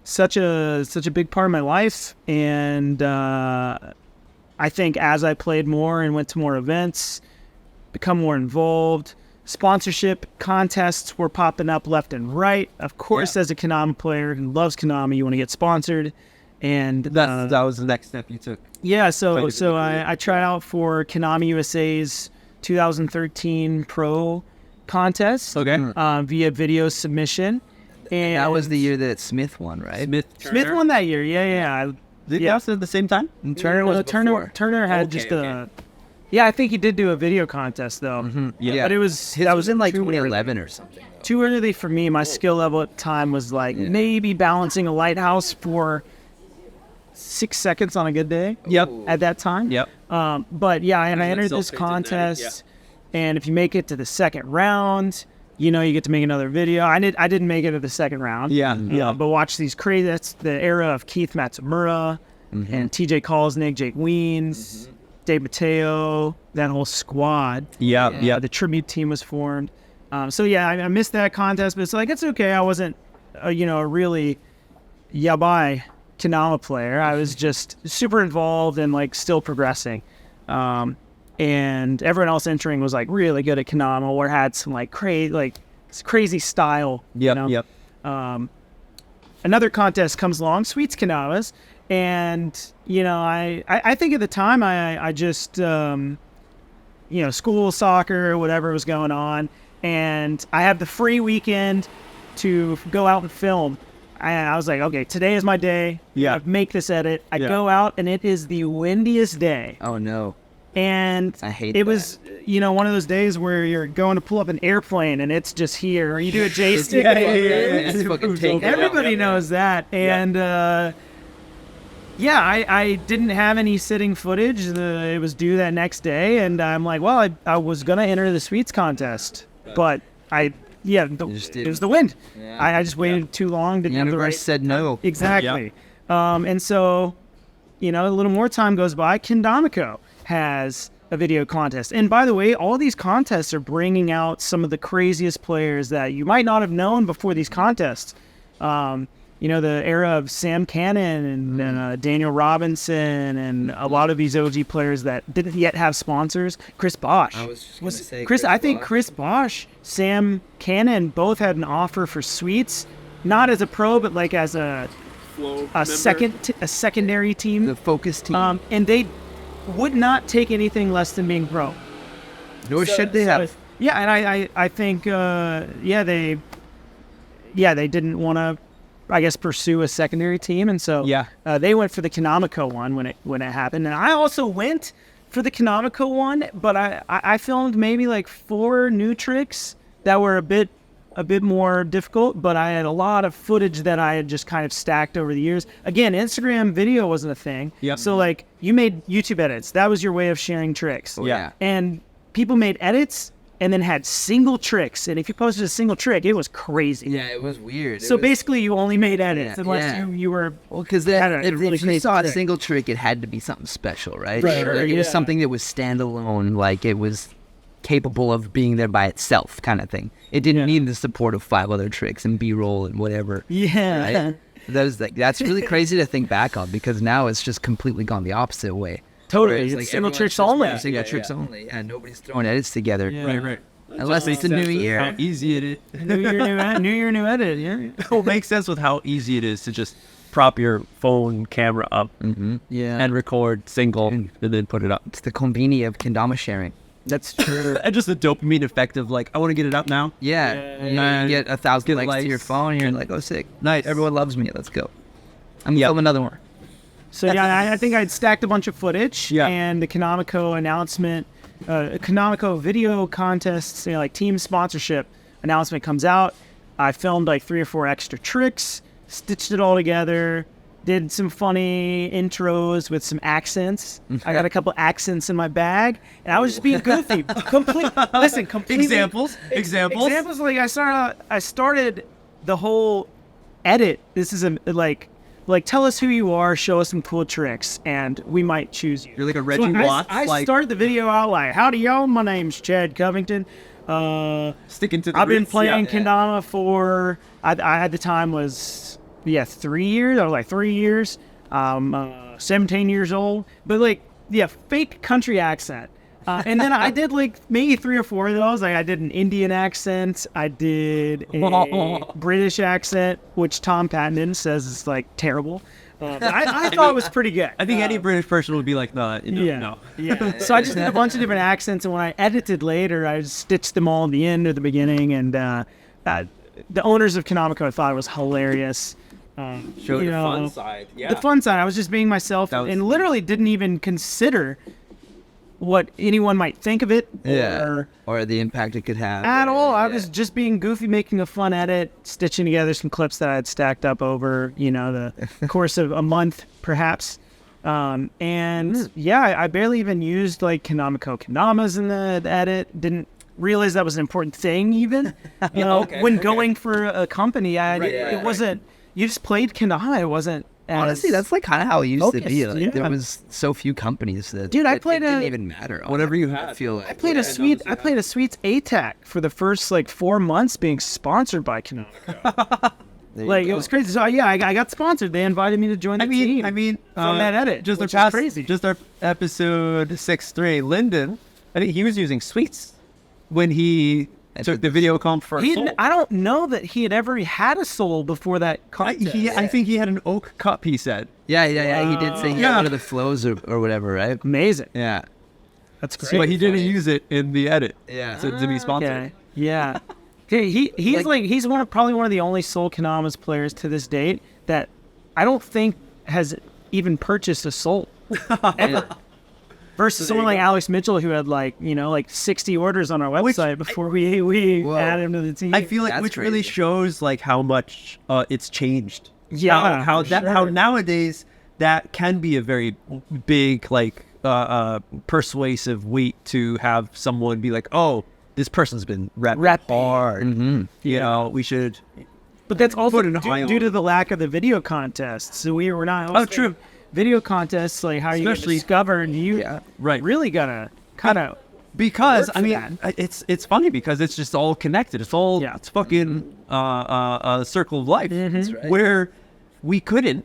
such a big part of my life, and I think as I played more and went to more events, become more involved, sponsorship contests were popping up left and right. Of course, as a Kendama player who loves Kendama, you want to get sponsored. And that was the next step you took. Yeah, so I tried out for Kendama USA's 2013 Pro contest via video submission. And That was the year that Smith won, right? Smith won that year. Yeah. Did you have at the same time? Turner was before. Turner had I think he did do a video contest though. Yeah. But it was That was in like too early. 2011 or something. Too early for me. My skill level at the time was like maybe balancing a lighthouse for 6 seconds on a good day. Yep. At that time. Yep. But and I entered this contest, and if you make it to the second round, you get to make another video. I didn't make it to the second round. But watch these crazy. That's the era of Keith Matsumura and TJ Kolesnik, Jake Wiens, Dave Mateo, that whole squad. The tribute team was formed. I missed that contest, but it's like, it's okay. I wasn't, a really yabai Kendama player. I was just super involved and like still progressing. And everyone else entering was like really good at Kendama or had some like crazy style. Another contest comes along, Sweets Kendamas, and I think at the time I just school, soccer, whatever was going on, and I had the free weekend to go out and film. I was like, okay, today is my day. I make this edit. I go out, and it is the windiest day. Oh no. And I hate it that. was, one of those days where you're going to pull up an airplane and it's just here, or you do a J-stick. It's fucking take it. Everybody knows that. And I didn't have any sitting footage. It was due that next day, and I'm like, well, I was gonna enter the Sweets contest, but I yeah, just it didn't. was the wind. Yeah. I just waited too long. Didn't have the Universe right. said no. Exactly. And so, a little more time goes by. Kendama has a video contest. And by the way, all these contests are bringing out some of the craziest players that you might not have known before these contests. The era of Sam Cannon and Daniel Robinson and a lot of these OG players that didn't yet have sponsors. Chris Bosch. I was just gonna say Chris. Chris I think Bosch. Chris Bosch, Sam Cannon, both had an offer for suites, not as a pro, but like as a secondary team. The focus team. And they would not take anything less than being pro. Nor should they have. Yeah, and I think they didn't want to, I guess, pursue a secondary team, and so they went for the Kendama one when it happened, and I also went for the Kendama one, but I filmed maybe like 4 new tricks that were a bit more difficult, but I had a lot of footage that I had just kind of stacked over the years. Again, Instagram video wasn't a thing, so like you made YouTube edits. That was your way of sharing tricks. Yeah. And people made edits and then had single tricks, and if you posted a single trick, it was crazy. Yeah, it was weird. So basically, you only made edits Yeah, unless yeah. you were. Well, because had a really if you crazy saw a trick. single trick, it had to be something special, right? Right, Like, right, it was yeah. something that was standalone, like it was capable of being there by itself, kind of thing. It didn't need the support of 5 other tricks and B-roll and whatever. Yeah. Right? That's really crazy to think back on, because now it's just completely gone the opposite way. Totally. Whereas, It's like, single everyone's tricks just only. doing Single tricks only. Yeah, nobody's throwing edits together. Yeah. Right. Unless it's the new year. How easy it is. New year, new edit. Yeah. It makes sense with how easy it is to just prop your phone camera up Yeah. and record single and then put it up. It's the convenience of kendama sharing. That's true. And just the dopamine effect of like, I want to get it up now. Yeah. You get 1,000 Get likes to your likes. phone, and you're like, oh, sick. Nice. Everyone loves me. Let's go. I'm going to film another one. So yeah, I think I'd stacked a bunch of footage, and the Kendama announcement, Kendama video contests, like team sponsorship announcement comes out. I filmed like 3 or 4 extra tricks, stitched it all together, did some funny intros with some accents. I got a couple accents in my bag, and I was just being goofy. Completely. Examples. Examples. Like I started the whole edit. This is like tell us who you are, show us some cool tricks, and we might choose you. You're like a Reggie Watts. I start the video out like, howdy y'all, my name's Chad Covington. Sticking to the I've been roots. playing Kendama for, I at the time was, 3 years. I was like 3 years. 17 years old. But fake country accent. And then I did like maybe 3 or 4 of those. Like I did an Indian accent. I did a British accent, which Tom Patton says is like terrible. I thought it was pretty good. I think any British person would be like, no. Yeah. So I just did a bunch of different accents, and when I edited later, I just stitched them all at the end or the beginning. And the owners of Kendama thought it was hilarious. Show the fun side. Yeah. The fun side. I was just being myself, and literally didn't even consider what anyone might think of it, or the impact it could have at all. I was just being goofy, making a fun edit, stitching together some clips that I had stacked up over the course of a month perhaps. I barely even used like Kendamas in the edit. Didn't realize that was an important thing even. When going for a company, it wasn't, you just played Kendama. It wasn't. Honestly, that's like kind of how it used to be. Like, yeah. There was so few companies that I played it didn't even matter. Whatever you had. I feel like I played a Sweets ATAC for the first 4 months being sponsored by Kendama. It was crazy. So I got sponsored. They invited me to join the team. From that edit, just which our is crazy. Just our episode 6.3, Lyndon, I think he was using sweets when he took the video comp for Soul. I don't know that he had ever had a Soul before that contest. I think he had an oak cup, he said. Yeah. He did say he had one of the flows or whatever, right? Amazing. Yeah. That's great. But he didn't use it in the edit. Yeah. To be sponsored. Okay. Yeah. He's probably one of the only Soul Kendama's players to this date that I don't think has even purchased a Soul ever. Versus someone like Alex Mitchell, who had 60 orders on our website before we added him to the team. I feel like That's which really crazy. shows how much it's changed. Yeah, how for sure. how nowadays that can be a very big persuasive weight to have someone be like, oh, this person's been rep hard. You know, we should. But that's also Put it high due on. to the lack of the video contests. So we were not hosting true. video contests. Like how you get Especially- discovered. You Right. really gotta kind of Because work I for mean, it's funny because it's just all connected. It's all it's fucking a circle of life. That's right. Where we couldn't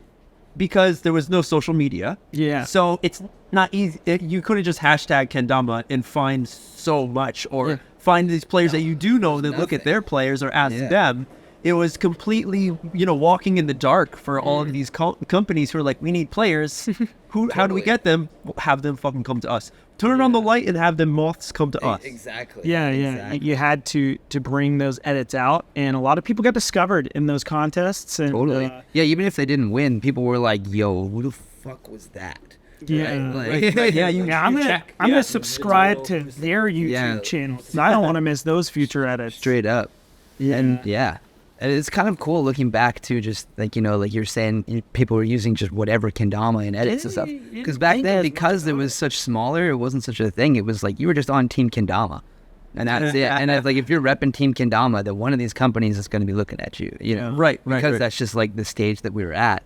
because there was no social media. Yeah. So it's not easy. You couldn't just hashtag Kendama and find so much or find these players that you do know that look at their players or ask them. It was completely, you know, walking in the dark for all of these companies who are like, we need players. How do we get them? Have them fucking come to us. Turn on the light and have them moths come to us. Exactly. Yeah, you had to bring those edits out, and a lot of people got discovered in those contests. And, Totally. Yeah, even if they didn't win, people were like, "Yo, who the fuck was that?" Yeah, Like, I'm gonna subscribe to their YouTube channel. I don't want to miss those future edits. straight up. And and it's kind of cool looking back to just like, you know, like you're saying, people were using just whatever kendama and edits and stuff. Because back then, because it was such smaller, it wasn't such a thing. It was like you were just on Team Kendama, and that's it. And like if you're repping Team Kendama, then one of these companies is going to be looking at you, you know, because that's just like the stage that we were at.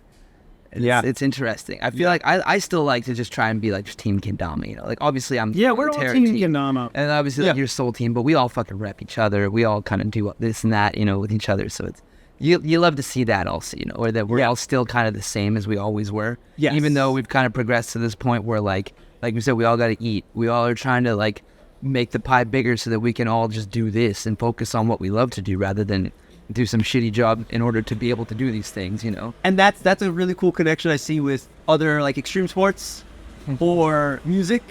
It's interesting. I feel like I still like to just try and be like just Team Kendama, you know, like obviously we're all Terra Team Kendama. and obviously like your soul team, but we all fucking rep each other. We all kind of do this and that, you know, with each other. So it's you love to see that also, you know, or that we're all still kind of the same as we always were. Yes. Even though we've kind of progressed to this point where like we said, we all got to eat. We all are trying to like make the pie bigger so that we can all just do this and focus on what we love to do rather than do some shitty job in order to be able to do these things, you know. And that's a really cool connection I see with other like extreme sports or music,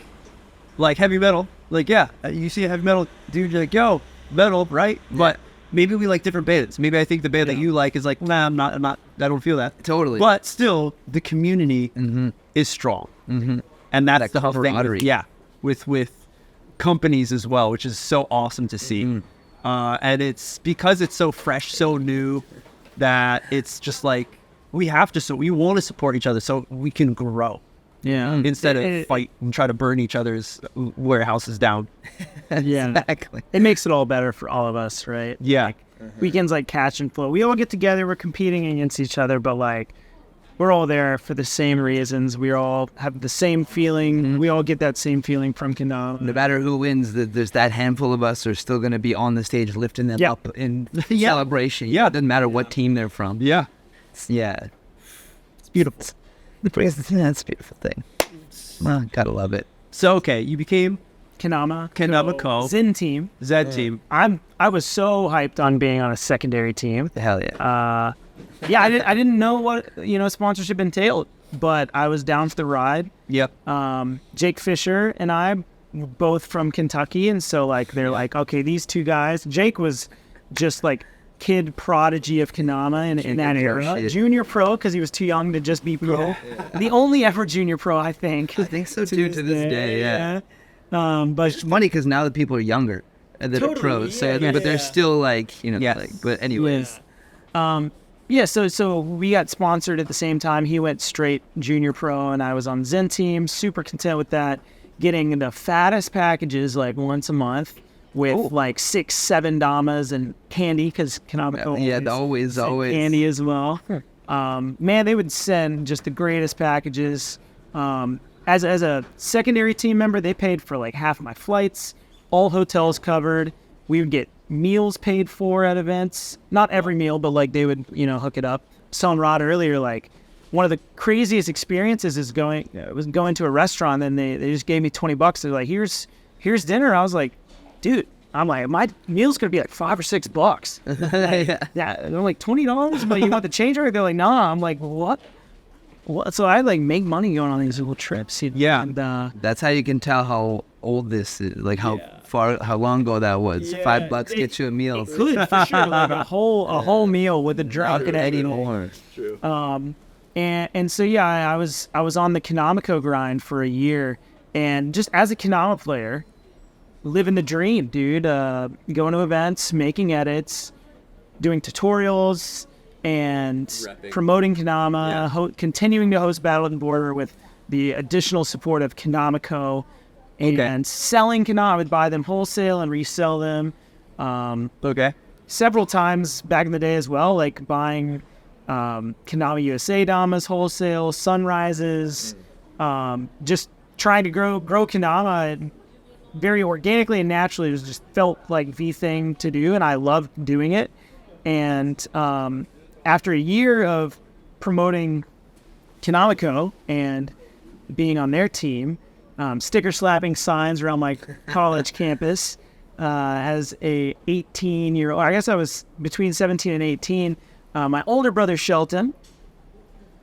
like heavy metal. Like you see a heavy metal dude, you're like, yo, metal, right? But maybe we like different bands. Maybe I think the band that you like is like, nah, I'm not. I don't feel that. Totally. But still, the community is strong, and that's the whole camaraderie. thing. With companies as well, which is so awesome to see. And it's because it's so fresh, so new, that it's just like we have to. So we want to support each other so we can grow. Yeah. Instead of fight and try to burn each other's warehouses down. Yeah. Exactly. It makes it all better for all of us, right? Yeah. Weekends like Catch and Flow. We all get together, we're competing against each other, but like we're all there for the same reasons. We all have the same feeling. We all get that same feeling from Kendama. No matter who wins, there's that handful of us are still going to be on the stage lifting them up in celebration. Yeah, it doesn't matter what team they're from. Yeah. Yeah. It's beautiful. That's a beautiful thing. Well, gotta love it. So, okay, you became Kendama Co. Zen team. Z team. I was so hyped on being on a secondary team. Hell yeah. I didn't know what sponsorship entailed, but I was down for the ride. Yep. Jake Fisher and I were both from Kentucky, and so like they're like, okay, these two guys. Jake was just like kid prodigy of Kendama in that era. shit. Junior pro because he was too young to just be pro. The only ever junior pro, I think. I think so too to this day, yeah. But It's funny because now the people are younger that are Totally, pros, yeah, but they're still like, you know, Yes. like, but anyways. So we got sponsored at the same time. He went straight junior pro, and I was on Zen team. Super content with that. Getting the fattest packages like once a month with like 6-7 damas and candy because Kendama always. candy as well. Man, they would send just the greatest packages. As a secondary team member, they paid for like half my flights, all hotels covered. We would get meals paid for at events. Not every meal, but like they would, hook it up. Telling Rod earlier, like one of the craziest experiences is going to a restaurant and they just gave me $20. They're like, here's dinner. I was like, dude, my meal's gonna be like $5 or $6. Yeah, they're like $20, but you want the change rate? They're like, nah. I'm like, what? So I like make money going on these little trips. Yeah. And, That's how you can tell how old this is, like how long ago that was. $5 gets you a meal. Good for sure. Like a whole meal with a drink and everything. Anymore. And so I was on the Kendama grind for a year, and just as a Kendama player, living the dream, dude. Going to events, making edits, doing tutorials, and promoting Kendama, continuing to host Battle of the Border with the additional support of Kendama Co. and selling kendama. I would buy them wholesale and resell them. Several times back in the day as well, like buying Kendama USA Damas wholesale, Sunrises, just trying to grow kendama and very organically and naturally. It was just felt like the thing to do, and I loved doing it. And after a year of promoting Kendama and being on their team, sticker slapping signs around my college campus, as a 18-year-old, I guess I was between 17 and 18. My older brother Shelton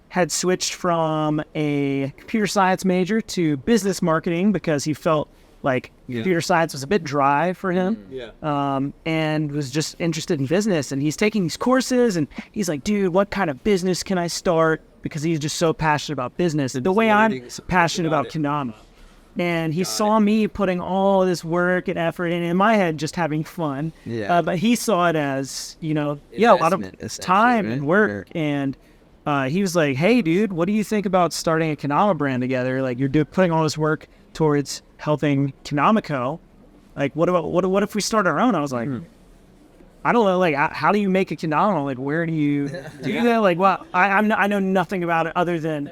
had switched from a computer science major to business marketing because he felt like computer science was a bit dry for him, and was just interested in business. And he's taking these courses, and he's like, dude, what kind of business can I start? Because he's just so passionate about business, the way I'm passionate about kendama. And he saw me putting all this work and effort in my head, just having fun. But he saw it as, a lot of time and work. And he was like, hey, dude, what do you think about starting a kendama brand together? Like, you're putting all this work towards helping Kendama. Like, what if we start our own? I was like, I don't know, like, how do you make a kendama? Like, where do you do that? Like, well, I know nothing about it other than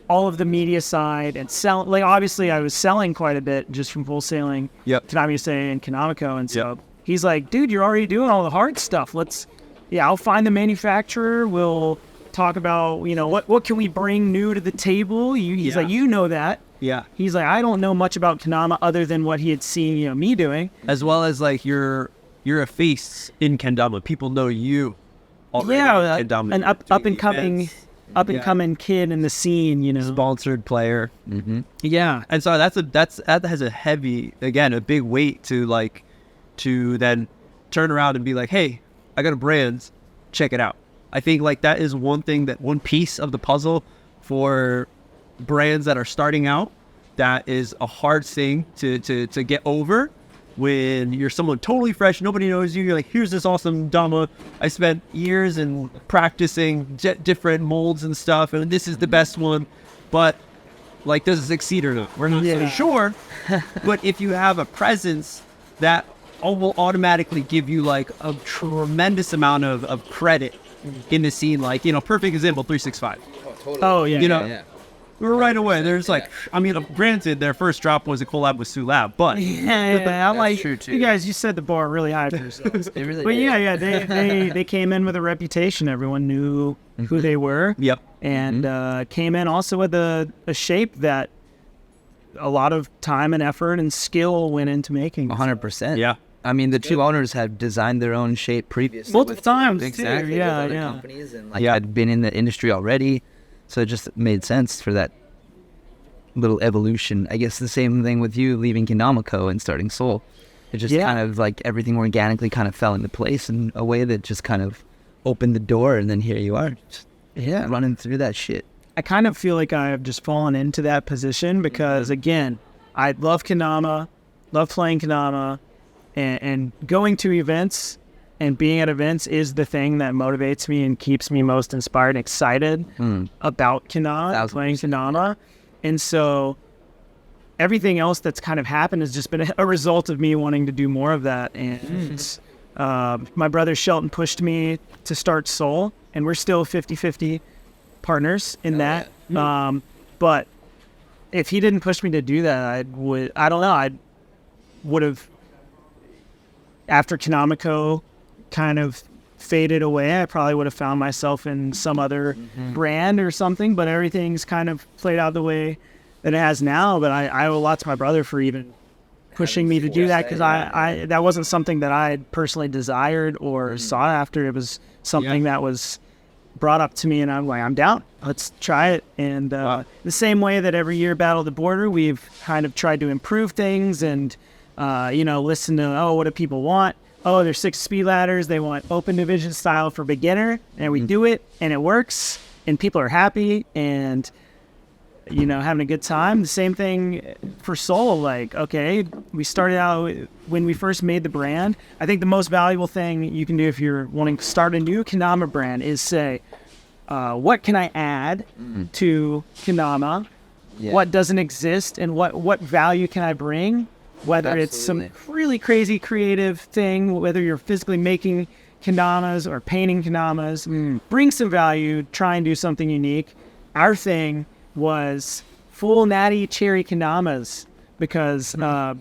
all of the media side and sell. Like, obviously I was selling quite a bit just from wholesaling Kendama USA and Kendama. And so he's like, dude, you're already doing all the hard stuff. I'll find the manufacturer. We'll talk about, what can we bring new to the table? He's like, that. He's like, I don't know much about Kendama other than what he had seen, me doing. As well as like you're a face in kendama. People know you already. An up and coming kid in the scene, sponsored player. And so that has a heavy, again, a big weight to then turn around and be like, hey, I got a brand, check it out. I think like that is one piece of the puzzle for brands that are starting out. That is a hard thing to get over when you're someone totally fresh, nobody knows you. You're like, here's this awesome Dama. I spent years in practicing different molds and stuff, and this is the best one. But like, does it succeed or not? We're not so sure. But if you have a presence, that will automatically give you like a tremendous amount of credit in the scene. Like, perfect example, 365. Oh yeah. Right away, there's like, granted, their first drop was a collab with Sulab, but I'm like, true too. You guys, you set the bar really high for yourselves. They came in with a reputation. Everyone knew who they were. And came in also with a shape that a lot of time and effort and skill went into making. 100%. Yeah. The two owners had designed their own shape previously. Multiple times, exactly, too. With other companies and had been in the industry already. So it just made sense for that little evolution. I guess the same thing with you leaving Kendama and starting Soul. It just kind of like everything organically kind of fell into place in a way that just kind of opened the door, and then here you are, just running through that shit. I kind of feel like I have just fallen into that position because, again, I love Kendama, love playing Kendama, and going to events and being at events is the thing that motivates me and keeps me most inspired and excited about Kendama, playing Kendama. And so everything else that's kind of happened has just been a result of me wanting to do more of that. And my brother Shelton pushed me to start Soul, and we're still 50-50 partners in that. But if he didn't push me to do that, I would have, after Kendama kind of faded away, I probably would have found myself in some other brand or something, but everything's kind of played out the way that it has now. But I owe a lot to my brother for even pushing me to do that, because I that wasn't something that I personally desired or sought after. It was something that was brought up to me, and I'm like, I'm down, let's try it. And the same way that every year Battle of the Border, we've kind of tried to improve things and listen to, what do people want. There's 6 speed ladders. They want open division style for beginner, and we do it, and it works, and people are happy, and having a good time. The same thing for Soul. Like, okay, we started out when we first made the brand. I think the most valuable thing you can do if you're wanting to start a new Kendama brand is say, what can I add to Kendama what doesn't exist and what value can I bring, whether it's some really crazy creative thing, whether you're physically making kendamas or painting kendamas, bring some value, try and do something unique. Our thing was full natty cherry kendamas because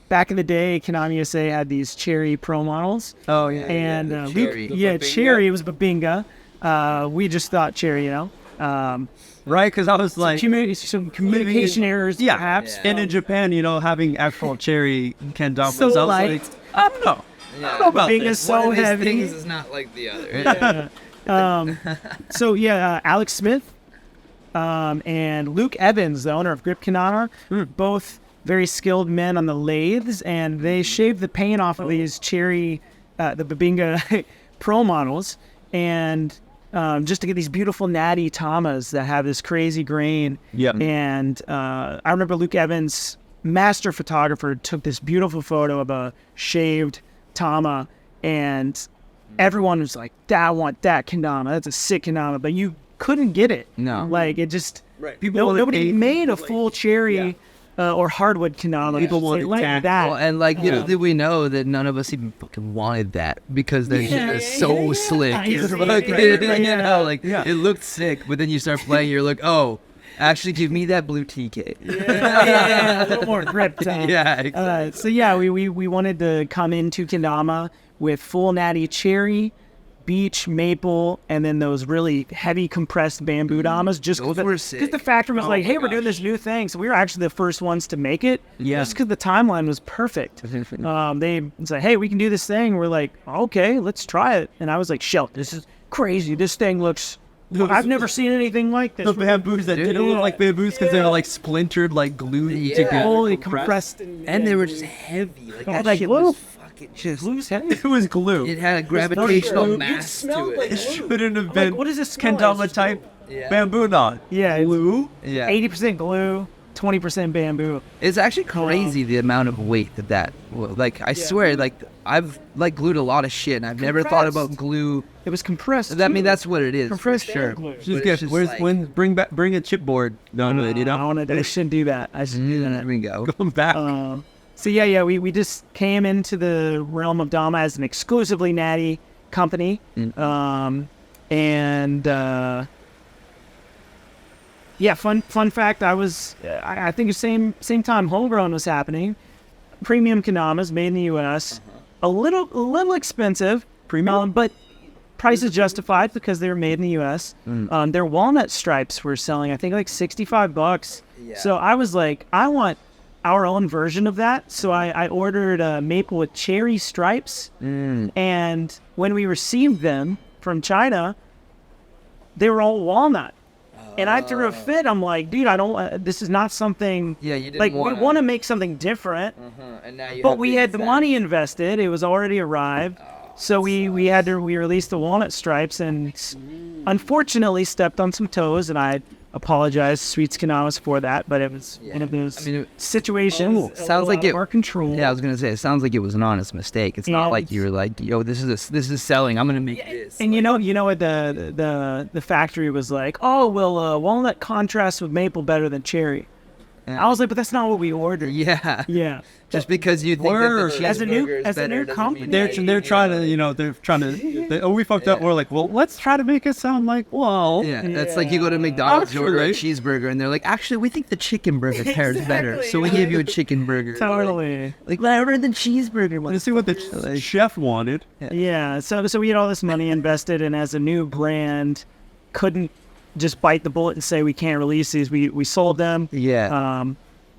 back in the day, Kendama USA had these cherry pro models. Oh yeah, And cherry. cherry was Babinga. We just thought cherry, Right, because I was like, some communication errors, perhaps. And in Japan, having actual cherry kendamas, So I was light. like, I don't know. I don't know about Babinga's this. so heavy. Things is not like the other. So Alex Smith and Luke Evans, the owner of Grip Kendama, both very skilled men on the lathes, and they shaved the paint off of these cherry, the Babinga Pro models, and just to get these beautiful natty tamas that have this crazy grain. Yep. And I remember Luke Evans, master photographer, took this beautiful photo of a shaved tama, and everyone was like, I want that kendama. That's a sick kendama. But you couldn't get it. No. Like, it just... Right. Nobody made a full cherry or hardwood kendama. People wanted like tack. that. Well, and like, little did we know that none of us even fucking wanted that because they're just so slick. It's fucking, it looked sick, but then you start playing, you're like, oh, actually, give me that blue TK. A little more grip. Yeah, exactly. So we wanted to come into kendama with full natty cherry, beech, maple, and then those really heavy compressed bamboo damas. Just Those were sick. because the factory was like, hey, we're doing this new thing. So we were actually the first ones to make it. Yeah. Just because the timeline was perfect. They said, hey, we can do this thing. We're like, okay, let's try it. And I was like, Shelt, this is crazy. This thing looks... I've never seen anything like this. The bamboos that didn't look like bamboos because they were like splintered, like glued together. Holy compressed. And they were just heavy. Like, that like shit glue. was fucking just... Blue's heavy. It was glue. It had a gravitational glue. mass It to smelled it. like It shouldn't have Like, been what does this smell like? kendama type Yeah. bamboo knot. Yeah, Glue? Yeah. 80% glue, 20% bamboo. It's actually crazy the amount of weight that like, I swear, like, I've like glued a lot of shit and I've never thought Compressed. about glue. It was compressed. I mean, too. that's what it is. compressed for sure. air glue. Just But get it's just where's like- when bring a chipboard done with it, I shouldn't do that. I should do There that. we go. Come back. So we just came into the realm of Dama as an exclusively natty company, fun fact. I think the same time homegrown was happening. Premium kendamas made in the U.S. A little expensive, but price is justified because they were made in the U.S. Their walnut stripes were selling, I think, like $65. Yeah. So I was like, I want our own version of that. So I ordered a maple with cherry stripes. And when we received them from China, they were all walnut. And I threw a fit. I'm like, dude, I don't. This is not something. Yeah, you didn't like wanna- we want to make something different, And now you but have we the had the exact- money invested. It was already arrived, so we released the walnut stripes, and unfortunately stepped on some toes. And I apologize, Sweets Kanawas, for that. But it was one of those situations. sounds like out of it- our control. Yeah, I was gonna say, it sounds like it was an honest mistake. It's not like you were like, yo, this is selling. I'm gonna make this. And you know what the factory was like? Oh, well, walnut contrasts with maple better than cherry. I was like, but that's not what we ordered. Yeah. Yeah. Just because you think that Word. the As a new- cheeseburger is as a better new doesn't company. mean They're trying to we fucked up. We're like, well, let's try to make it sound like, well, Yeah, that's like you go to McDonald's, you order a Actually- cheeseburger, and they're like, actually, we think the chicken burger pairs better, so we give you a chicken burger. Totally. Like, well, I ordered the cheeseburger one. let's see what the chef wanted. Yeah. So we had all this money invested, and as a new brand, couldn't just bite the bullet and say we can't release these. We sold them. Yeah.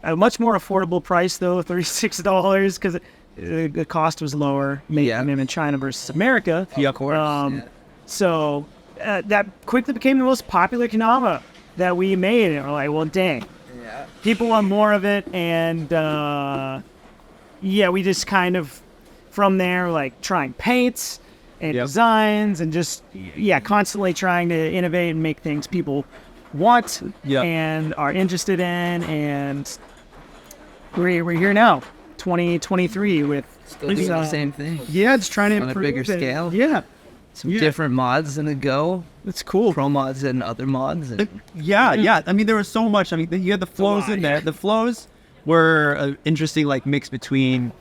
At a much more affordable price though, $36, because the cost was lower making them in China versus America. Yeah, of course. So that quickly became the most popular kendama that we made, and we're like, well, dang, Yeah. people want more of it, and we just kind of from there like trying paints and Yep. designs and just constantly trying to innovate and make things people want Yep. and are interested in, and we're here now, 2023, with Still doing the same thing. just trying to On a improve bigger it. scale? Yeah. some different mods in the Go. It's cool. Pro mods and other mods. And Yeah. I mean, there was so much. I mean, you had the flows in there. The flows were an interesting like mix between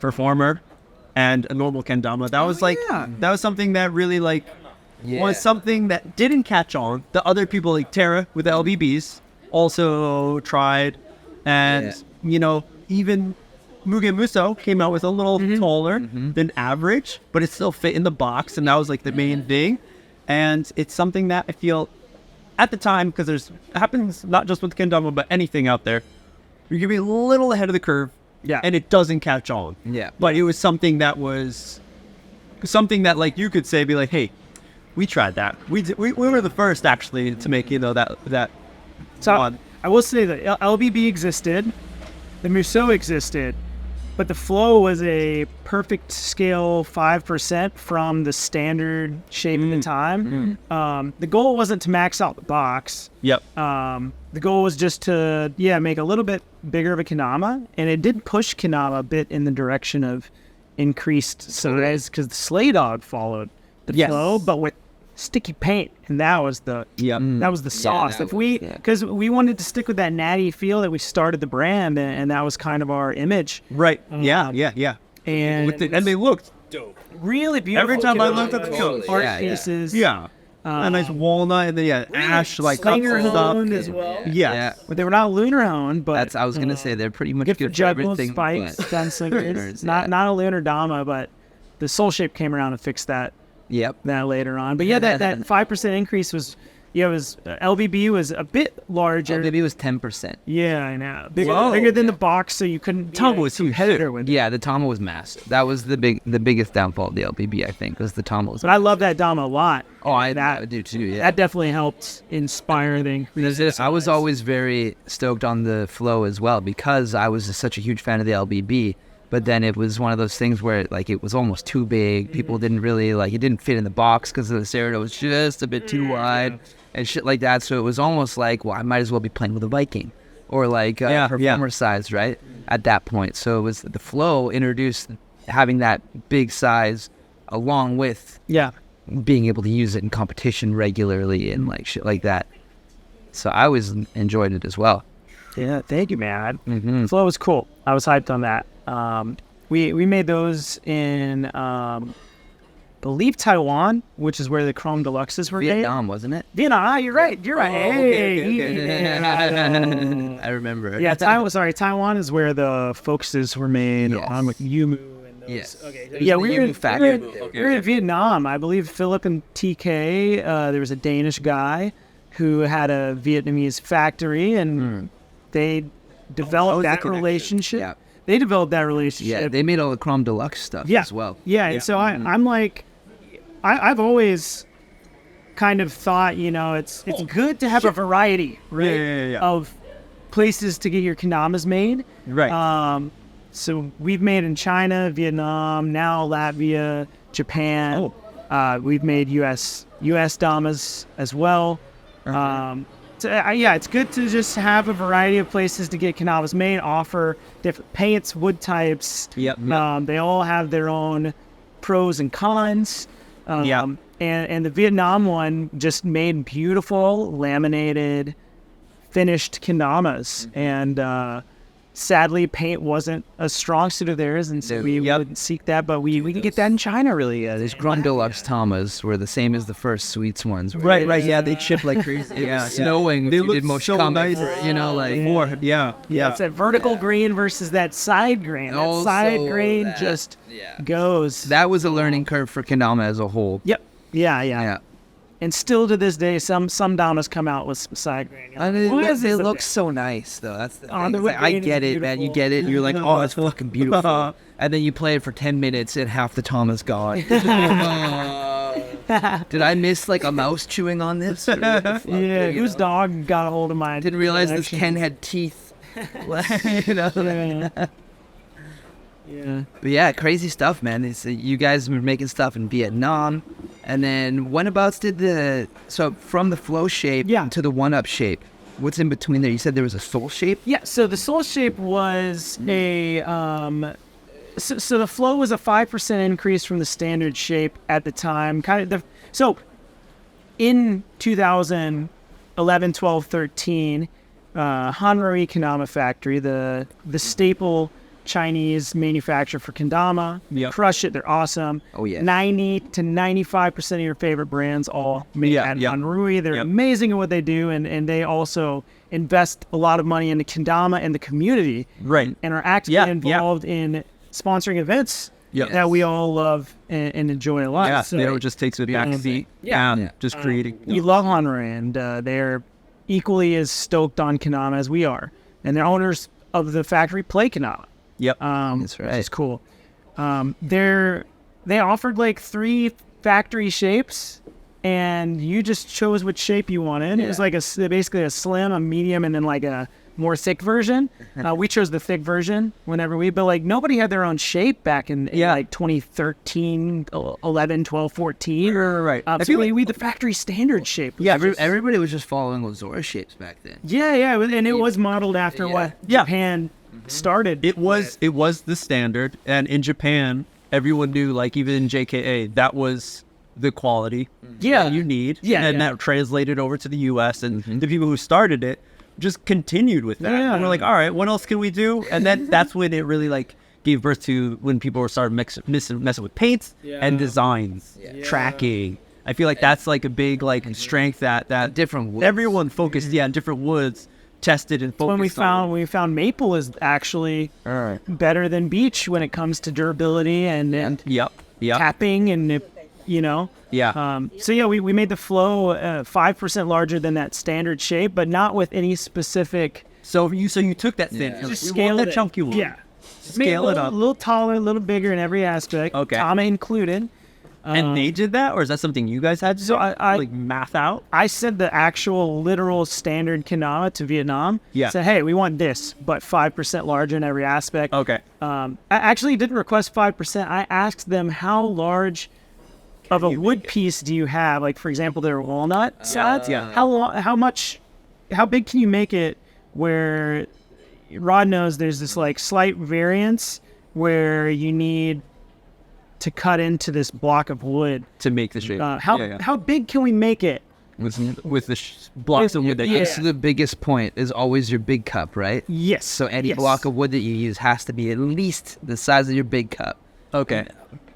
performer and a normal kendama. That was that was something that really like was something that didn't catch on. The other people like Tara with the LBBs also tried, and you know, even Mugen Muso came out with a little taller than average, but it still fit in the box, and that was like the main thing. And it's something that I feel at the time, because it happens not just with kendama but anything out there, you're gonna be a little ahead of the curve, and it doesn't catch on. But it was something that like you could say, be like, hey, we tried that. We were the first actually to make, you know, that. So I will say that LBB existed, the Muso existed, but the flow was a perfect scale 5% from the standard shape at the time. The goal wasn't to max out the box. The goal was just to make a little bit bigger of a kendama, and it did push kendama a bit in the direction of increased size because the sleigh dog followed the flow, but with sticky paint, and that was the sauce. Because we wanted to stick with that natty feel that we started the brand, and that was kind of our image. Right. Yeah. And and they looked dope. Really beautiful. Every time I looked at the coat, art pieces. A nice walnut, and then ash like Slinger stuff honed as well. But they were not lunar honed, but I was gonna say they're pretty much gift good of for juggles, everything. spikes, but- gunslingers. Not a lunar Dama, but the soul shape came around and fixed that that later on. But that 5% increase was LBB was a bit larger. LBB was 10%. Yeah, I know. Bigger than the box, so you couldn't. Tama was too heavy. Yeah, the Tama was massive. That was the biggest downfall of the LBB, I think, was the Tama was. But I love that Dama a lot. Oh, I do too. Yeah, that definitely helped inspire the increase. I was always very stoked on the flow as well because I was such a huge fan of the LBB. But then it was one of those things where like it was almost too big. People didn't really it didn't fit in the box because the Cerado was just a bit too wide and shit like that. So it was almost like, well, I might as well be playing with a Viking or like performer size, right? At that point. So it was the flow introduced having that big size along with being able to use it in competition regularly and like shit like that. So I always enjoyed it as well. Yeah, thank you, man. Flow was cool. I was hyped on that. We made those in believe Taiwan, which is where the Chrome Deluxes were Vietnam, wasn't it? Vietnam, you're right. Okay. I remember. Yeah, Taiwan is where the focuses were made on with Yumu and those. Yes. Okay. We were in Vietnam. I believe Philip and TK, there was a Danish guy who had a Vietnamese factory, and they developed that relationship. Yeah. They developed that relationship. Yeah, they made all the Chrome Deluxe stuff as well. Yeah, and so I'm like, I've always kind of thought, it's good to have a variety, right? Of places to get your kendamas made. Right. So we've made in China, Vietnam, now Latvia, Japan. We've made U.S. Damas as well. It's good to just have a variety of places to get kendamas made, offer different paints, wood types. They all have their own pros and cons. And the Vietnam one just made beautiful, laminated, finished kendamas. And sadly, paint wasn't a strong suit of theirs, and so we wouldn't seek that, but we can get that in China, really. These Chrome Deluxe Tamas were the same as the first Sweets ones. Right, yeah, they chip like crazy. Snowing, they look so nice. More. It's that vertical grain versus that side grain. That side grain just goes. That was a learning curve for kendama as a whole. Yeah. And still to this day, some Damas come out with some side grain. They look so nice, though. That's the thing. I get it, man. You get it. You're like, oh, it's fucking beautiful. And then you play it for 10 minutes, and half the Tama's gone. Did I miss like a mouse chewing on this? Whose dog got a hold of mine? Didn't realize this Ken had teeth. But yeah, crazy stuff, man. You guys were making stuff in Vietnam, and then whenabouts did from the flow shape to the one-up shape? What's in between there? You said there was a soul shape? Yeah, so the soul shape was So the flow was a 5% increase from the standard shape at the time. So in 2011, 12, 13, Hanrui Kendama factory, the staple Chinese manufacturer for kendama. Yep. Crush it. They're awesome. Oh, yeah. 90 to 95% of your favorite brands all made at Hanrui. They're amazing at what they do, and they also invest a lot of money into kendama and the community. Right. And are actively involved in sponsoring events that we all love and enjoy a lot. Yeah, So, they don't just take the back seat and just creating. we love Hanrui, and they're equally as stoked on kendama as we are. And the owners of the factory play kendama. Yep. That's right. Which is cool. They offered like 3 factory shapes, and you just chose which shape you wanted. It was like basically a slim, a medium, and then like a more thick version. We chose the thick version but like nobody had their own shape back in like 2013, 11, 12, 14. Right. I feel like we the factory standard shape. Yeah, everybody was just following Lazora shapes back then. Yeah, and it was modeled after what Japan started. It was the standard, and in Japan, everyone knew, like even in JKA, that was the quality that you need. And that translated over to the US, and the people who started it just continued with that. And we're like, all right, what else can we do? And then that's when it really like gave birth to when people started messing with paints and designs, tracking. I feel like that's like a big like strength that Different woods. everyone focused on different woods, tested and focused When we found maple is actually better than beech when it comes to durability and tapping and we made the flow 5% larger than that standard shape, but not with any specific. So you took that standard, Just we scale want it. that chunky one. Yeah, Scale it up. a little taller, a little bigger in every aspect. Okay. Tama included. And they did that, or is that something you guys had to So I like math out? I said the actual literal standard kendama to Vietnam. Yeah. Said, hey, we want this, but 5% larger in every aspect. Okay. I actually didn't request 5%. I asked them how large of a wood piece do you have? Like, for example, their walnut sides. How big can you make it where Rod knows there's this like slight variance where you need to cut into this block of wood To make the shape. how big can we make it? with the blocks of wood that So the biggest point is always your big cup, right? Yes. So any block of wood that you use has to be at least the size of your big cup. Okay.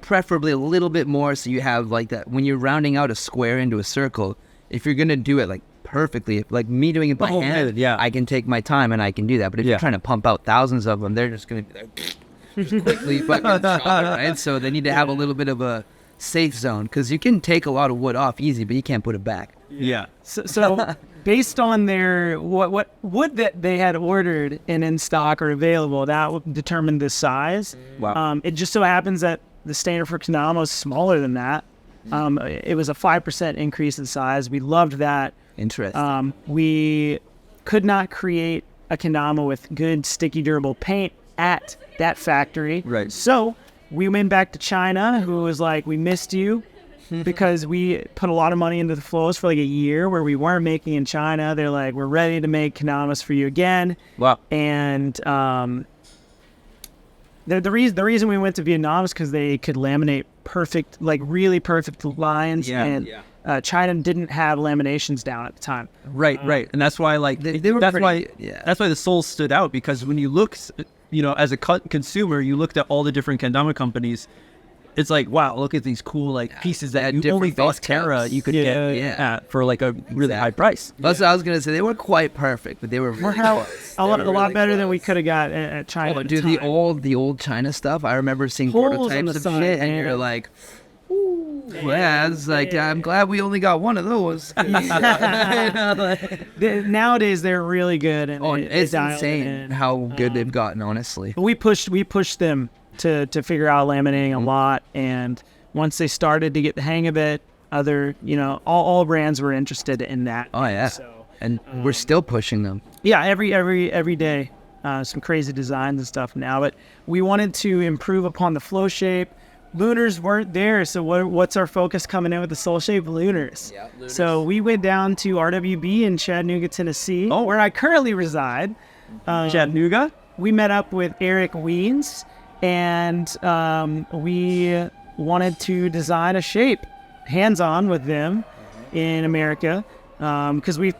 Preferably a little bit more, so you have like that when you're rounding out a square into a circle. If you're gonna do it like perfectly, like me doing it by hand, I can take my time and I can do that. But if you're trying to pump out thousands of them, they're just gonna be like just quickly fucking shot, right? So they need to have a little bit of a safe zone, because you can take a lot of wood off easy, but you can't put it back. Yeah. So based on their what wood that they had ordered and in stock or available, that determined the size. Wow. It just so happens that the standard for kendama is smaller than that. It was a 5% increase in size. We loved that. Interesting. We could not create a kendama with good, sticky, durable paint at that factory. Right. So we went back to China, who was like, we missed you, because we put a lot of money into the flows for like a year where we weren't making in China. They're like, we're ready to make kendamas for you again. Wow. And the reason we went to Vietnam is because they could laminate perfect, like really perfect lines. China didn't have laminations down at the time. Right. And that's why like They were that's pretty- why that's why the soul stood out, because when you look, as a consumer, you looked at all the different kendama companies. It's like, wow, look at these cool like pieces that you only thought Terra you could get at for like a really high price. That's what I was gonna say. They weren't quite perfect, but they were really close. A lot better than we could have got at China. Oh, at the dude, time. the old China stuff. I remember seeing Holes on prototypes the of side, shit, and yeah. you're like, ooh, yeah. It's like, I'm glad we only got one of those. Nowadays they're really good, and It's dialed insane in. how good they've gotten, honestly. But we pushed them to figure out laminating a lot, and once they started to get the hang of it, other all brands were interested in that. Oh yeah, So, and we're still pushing them. yeah, every day, some crazy designs and stuff now. But we wanted to improve upon the flow shape. Lunars weren't there, so what's our focus coming in with the soul shape lunars? Yeah, lunars. So we went down to RWB in Chattanooga, Tennessee, where I currently reside. Chattanooga. We met up with Eric Weens and we wanted to design a shape hands-on with them in America, because we,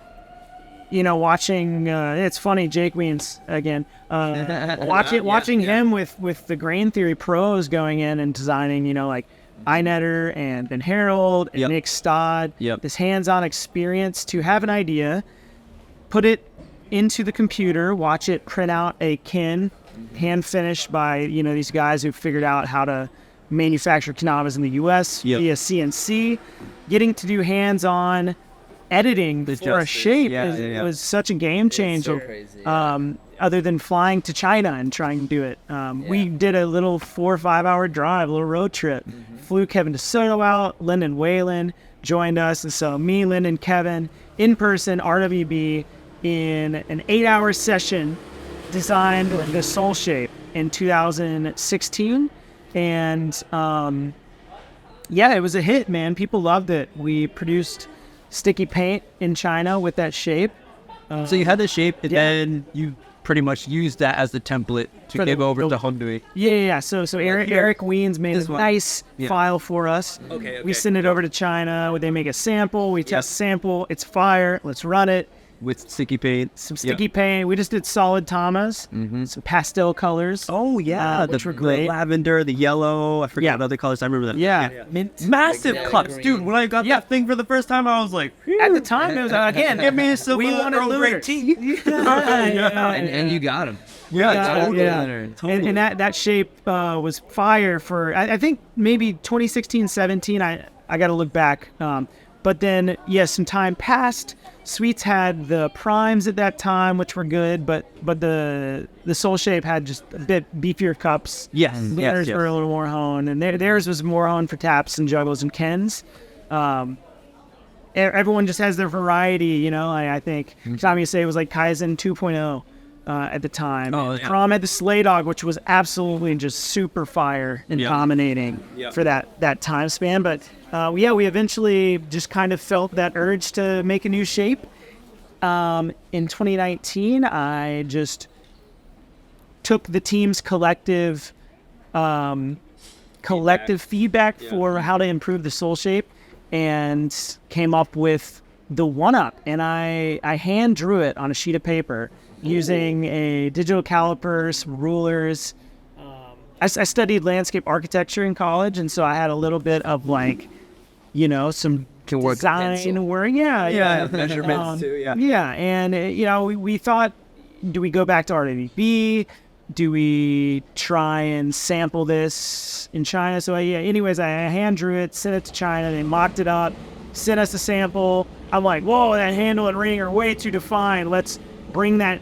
watching, it's funny, Jake Weens again, watching him with the grain theory pros going in and designing, like iNetter and Harold and Nick Stodd, this hands-on experience to have an idea, put it into the computer, watch it print out a kin, hand finished by, these guys who figured out how to manufacture kendamas in the U.S. via CNC, getting to do hands-on editing for a shape was such a game changer. So crazy, other than flying to China and trying to do it. We did a little 4 or 5 hour drive, a little road trip. Flew Kevin DeSoto out, Lyndon Whalen joined us, and so me, Lyndon, Kevin, in person, RWB, in an 8-hour session, designed the soul shape in 2016. And it was a hit, man. People loved it. We produced sticky paint in China with that shape. So you had the shape, and then you pretty much used that as the template to give over to Hongdui. Yeah. So Eric Weens made a nice file for us. Okay. We send it over to China. They make a sample. We test the sample. It's fire. Let's run it. With sticky paint. Some sticky paint. We just did solid tamas, some pastel colors. Oh, yeah. Which were The great. lavender, the yellow. I forget what other colors. I remember that. Yeah. Massive cups. Dude, when I got that thing for the first time, I was like, At the time, it was, again, give me some we wanted Earl Grey looters. tea. And you got him. Totally. And that shape was fire for, I think, maybe 2016, 17. I got to look back. But then, some time passed. Sweets had the primes at that time, which were good, but the soul shape had just a bit beefier cups. Theirs were a little more honed, and theirs was more honed for taps and juggles and kens. Everyone just has their variety, I think Tommy say it was like Kaizen 2.0 at the time. Crom had the Slay Dog, which was absolutely just super fire and dominating for that time span. But we eventually just kind of felt that urge to make a new shape. In 2019, I just took the team's collective feedback for how to improve the soul shape and came up with the one-up. And I hand drew it on a sheet of paper using a digital caliper, some rulers. I studied landscape architecture in college, and so I had a little bit of some design work. Measurements too. And we thought, do we go back to RWB? Do we try and sample this in China? So anyways, I hand drew it, sent it to China. They mocked it up, sent us a sample. I'm like, whoa, that handle and ring are way too defined. Let's bring that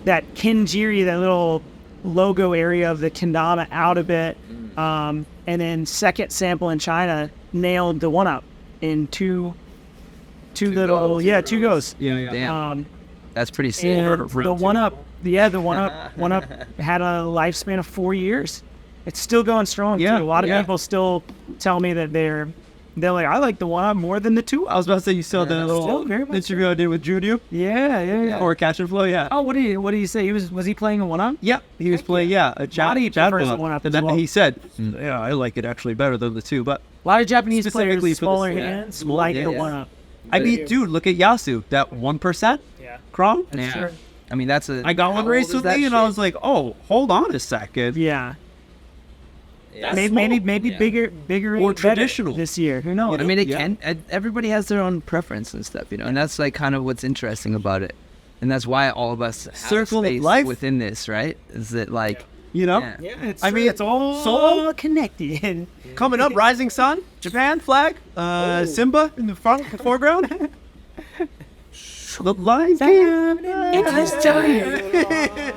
Kinjiri, that little logo area of the kendama, out a bit. And then second sample in China nailed the one-up in two goes. Damn. That's pretty sick. And the one-up had a lifespan of 4 years. It's still going strong too. A lot of people still tell me that they're like, I like the one-up more than the two. I was about to say, you saw the little interview I did with Judio? Yeah. Or Catch and Flow, Oh, what did he say? Was he playing a one-up? Yeah, he was playing, a Chad one-up as well. He said, I like it actually better than the two, but a lot of Japanese players, specifically smaller for this, hands, like the one-up. I mean, dude, look at Yasu, that 1%. Crom? Yeah. I mean, that's I got one race with me, and I was like, oh, hold on a second. Yeah. Maybe bigger or traditional this year. Who knows? I mean, everybody has their own preference and stuff, and that's like kind of what's interesting about it, and that's why all of us have circle space of life within this, right? Is that like, it's all connected. Coming up, Rising Sun, Japan flag, Simba in the foreground. The Lion King. It's time.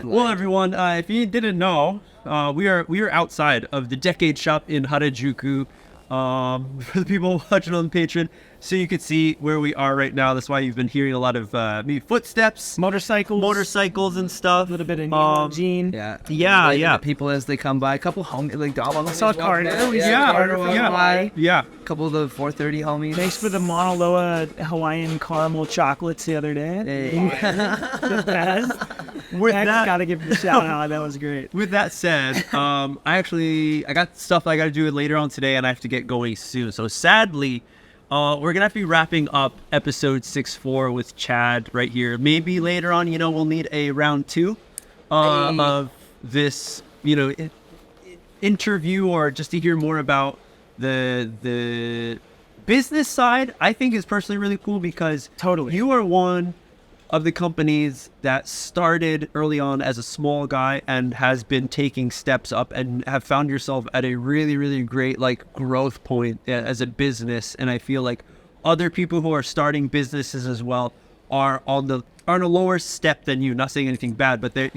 Well, everyone, if you didn't know, we are outside of the Decade Shop in Harajuku. for the people watching on Patreon, so you can see where we are right now. That's why you've been hearing a lot of maybe footsteps, motorcycles and stuff. A little bit of neon gene. Yeah. People as they come by, a couple homies like Dama. Saw Carter. Yeah. A couple of the 430 homies. Thanks for the Mauna Loa Hawaiian caramel chocolates the other day. The best. Gotta give a shout out. That was great. With that said, I got stuff I got to do later on today, and I have to get going soon. So sadly, we're gonna have to be wrapping up episode 64 with Chad right here. Maybe later on, we'll need a round 2 of this, interview, or just to hear more about the business side. I think is personally really cool because you are one of the companies that started early on as a small guy and has been taking steps up and have found yourself at a really, really great growth point as a business. And I feel like other people who are starting businesses as well are on a lower step than you. Not saying anything bad, but there's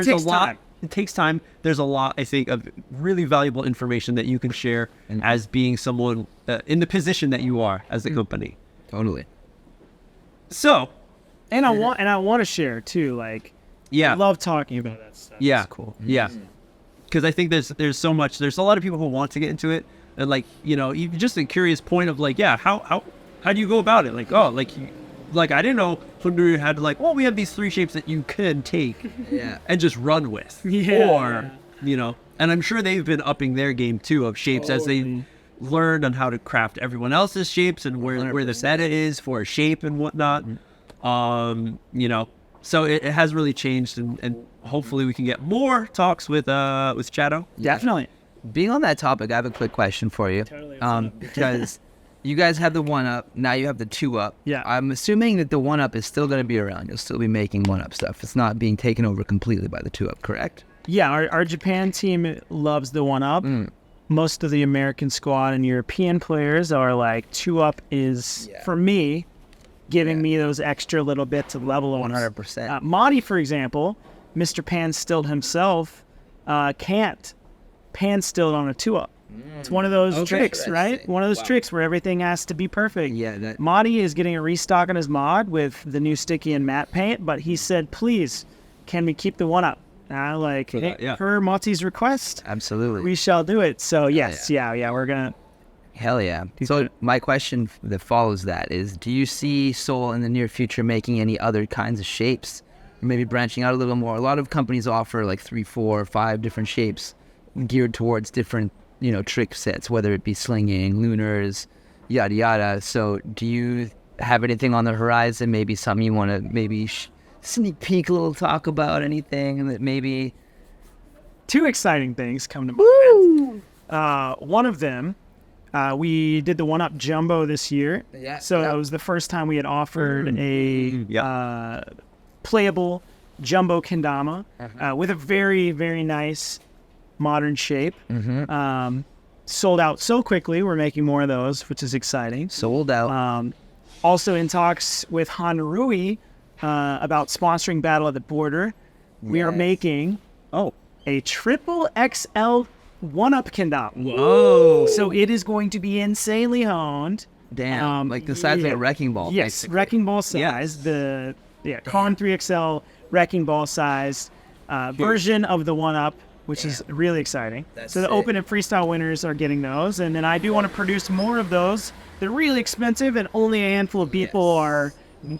a lot. It takes time. There's a lot, I think, of really valuable information that you can share as being someone in the position that you are as a company. Totally. So, and I want to share too. I love talking about that stuff. Yeah, it's cool. Yeah, because I think there's so much. There's a lot of people who want to get into it, and even just a curious point of how do you go about it? I didn't know Hunter had we have these 3 shapes that you could take, and just run with, or and I'm sure they've been upping their game too of shapes as they learned on how to craft everyone else's shapes and where the meta is for a shape and whatnot. So it has really changed, and hopefully we can get more talks with Shadow. Definitely. Being on that topic, I have a quick question for you. Totally. Because you guys have the 1-up, now you have the 2-up. Yeah. I'm assuming that the 1-up is still going to be around. You'll still be making 1-up stuff. It's not being taken over completely by the 2-up, correct? Yeah, our Japan team loves the 1-up. Most of the American squad and European players are 2-up is, for me, giving me those extra little bits of level 100%. Madi, for example, Mr. Pan Stilled himself, can't Pan Stilled on a 2-up. It's one of those tricks, right? One of those tricks where everything has to be perfect. Yeah. Madi is getting a restock on his mod with the new sticky and matte paint, but he said, please, can we keep the 1-up? Per Mati's request, absolutely, we shall do it. So yes, we're gonna. Hell yeah! So my question that follows that is: do you see Soul in the near future making any other kinds of shapes, maybe branching out a little more? A lot of companies offer 3, 4, 5 different shapes geared towards different trick sets, whether it be slinging, lunars, yada yada. So do you have anything on the horizon? Maybe something you want to sneak peek a little, talk about anything that maybe 2 exciting things come to mind. One of them, we did the 1-up jumbo this year. So that was the first time we had offered a playable jumbo kendama with a very, very nice modern shape. Sold out so quickly. We're making more of those, which is exciting. Sold out. Also in talks with Hanrui about sponsoring Battle at the Border. We are making a triple XL 1-up kendama. Whoa! So it is going to be insanely honed. Damn, the size of a wrecking ball. Yes, basically. wrecking ball size. The Con 3XL wrecking ball size version of the 1-up, which is really exciting. So the open and freestyle winners are getting those, and then I do want to produce more of those. They're really expensive, and only a handful of people are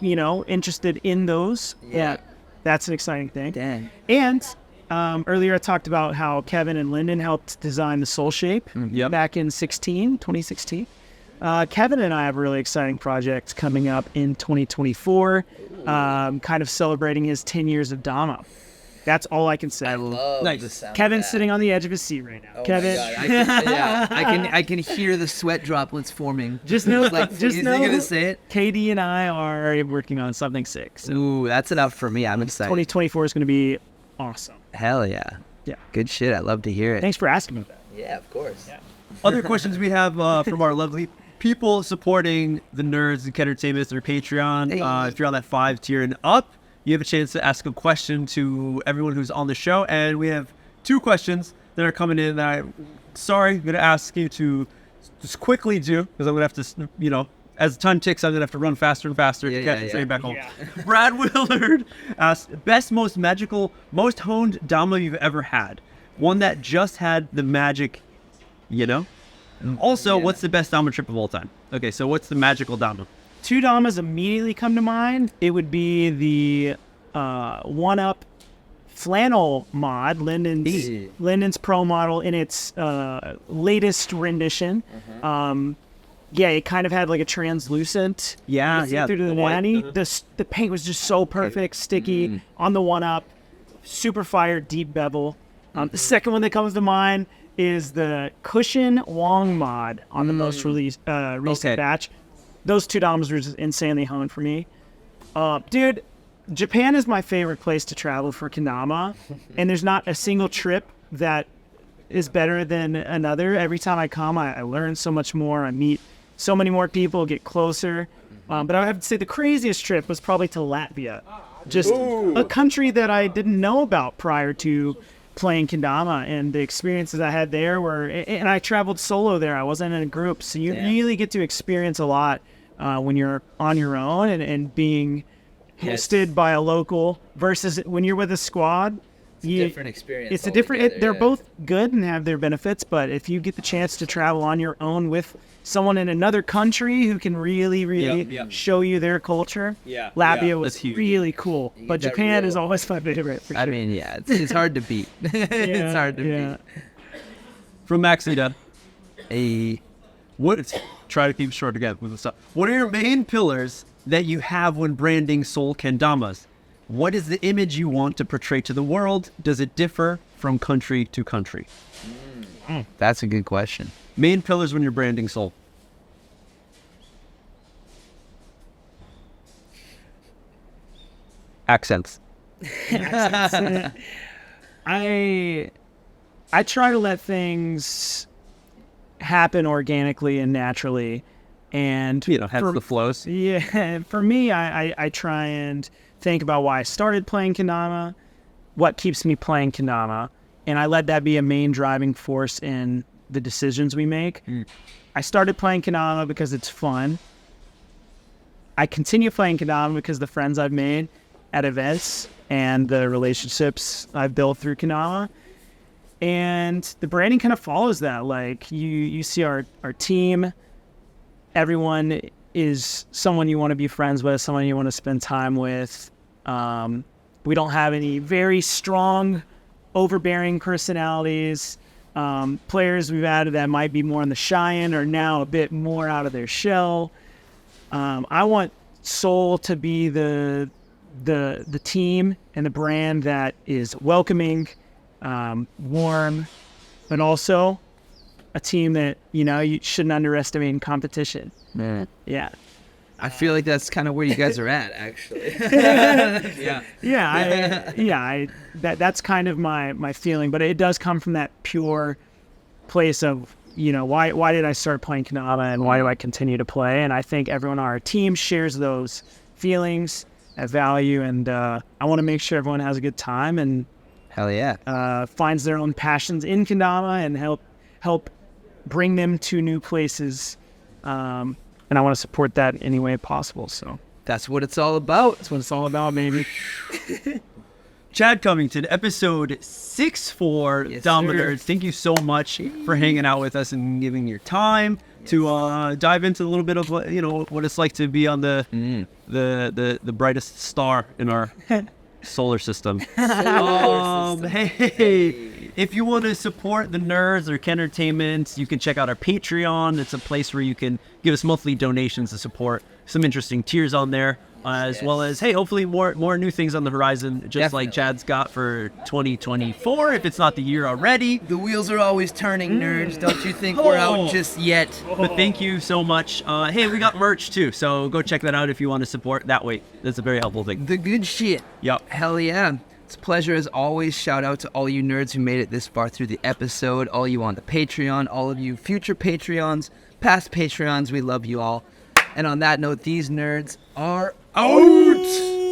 interested in those. Yeah, that's an exciting thing. Dang. And earlier I talked about how Kevin and Lyndon helped design the Soul Shape back in 2016. Kevin and I have a really exciting project coming up in 2024, kind of celebrating his 10 years of Dama. That's all I can say. I love the sound. Kevin's sitting on the edge of his seat right now. Oh Kevin, my God. I can hear the sweat droplets forming. Just know, is he gonna say it? KD and I are working on something sick. So Ooh, that's enough for me. I'm excited. 2024 is going to be awesome. Hell yeah. Yeah. Good shit. I love to hear it. Thanks for asking about that. Yeah, of course. Yeah. Other questions we have from our lovely people supporting the Nerds and Kendertainment through Patreon. If you're on that 5 tier and up, you have a chance to ask a question to everyone who's on the show. And we have 2 questions. that are coming in that I'm going to ask you to just quickly do, because I'm going to have to, as time ticks, I'm going to have to run faster and faster to catch the train back home. Yeah. Brad Willard asks, best, most magical, most honed Dama you've ever had. One that just had the magic, Also, what's the best Dama trip of all time? Okay, so what's the magical Dama? 2 Damas immediately come to mind. It would be the 1-Up flannel mod, Linden's Pro model in its latest rendition. It kind of had like a translucent through to the nanny. The paint was just so perfect, sticky on the 1-Up, super fire, deep bevel. The second one that comes to mind is the Cushion Wong mod on the most recent batch. Those 2 Damas were just insanely honed for me. Dude, Japan is my favorite place to travel for Kendama, and there's not a single trip that is better than another. Every time I come, I learn so much more. I meet so many more people, get closer. But I have to say the craziest trip was probably to Latvia. Just a country that I didn't know about prior to playing Kendama, and the experiences I had there and I traveled solo there. I wasn't in a group, so you really get to experience a lot when you're on your own and being hosted by a local versus when you're with a squad. Different experience. It's a different. They're both good and have their benefits, but if you get the chance to travel on your own with someone in another country who can really show you their culture, Latvia was really cool. But Japan is always my favorite. For sure. I mean, it's hard to beat. It's hard to beat. From Maxida, try to keep short again with the stuff. What are your main pillars that you have when branding Soul Kendamas? What is the image you want to portray to the world? Does it differ from country to country? That's a good question. Main pillars when you're branding Soul. Accents. I try to let things happen organically and naturally, and have the flows. Yeah, for me, I try and think about why I started playing Kendama, what keeps me playing Kendama, and I let that be a main driving force in the decisions we make. I started playing Kendama because it's fun. I continue playing Kendama because the friends I've made at events and the relationships I've built through Kendama. And the branding kind of follows that. Like you see our team, everyone is someone you want to be friends with, someone you want to spend time with. We don't have any very strong, overbearing personalities. Players we've added that might be more on the shy end are now a bit more out of their shell. I want Soul to be the team and the brand that is welcoming, warm, but also a team that, you shouldn't underestimate in competition. Man. Yeah. I feel like that's kind of where you guys are at, actually. That's kind of my feeling, but it does come from that pure place of, why did I start playing Kendama and why do I continue to play? And I think everyone on our team shares those feelings, that value, and I want to make sure everyone has a good time and hell yeah, finds their own passions in Kendama and help bring them to new places. And I want to support that in any way possible. So that's what it's all about. That's what it's all about, maybe. Chad Covington, episode 64, yes, Damanerds. Thank you so much for hanging out with us and giving your time to dive into a little bit of what it's like to be on the brightest star in our solar system. Hey, if you want to support the Nerds or Kendertainment, you can check out our Patreon. It's a place where you can give us monthly donations to support some interesting tiers on there, as well as, hey, hopefully more new things on the horizon, just Definitely. like Chad's got for 2024, if it's not the year already. The wheels are always turning, nerds. Don't you think we're out just yet? But thank you so much. Hey, we got merch too, so go check that out if you want to support that way. That's a very helpful thing. The good shit. Yep. Hell yeah. It's a pleasure as always. Shout out to all you nerds who made it this far through the episode, all you on the Patreon, all of you future Patreons, past Patreons, we love you all. And on that note, these nerds are out!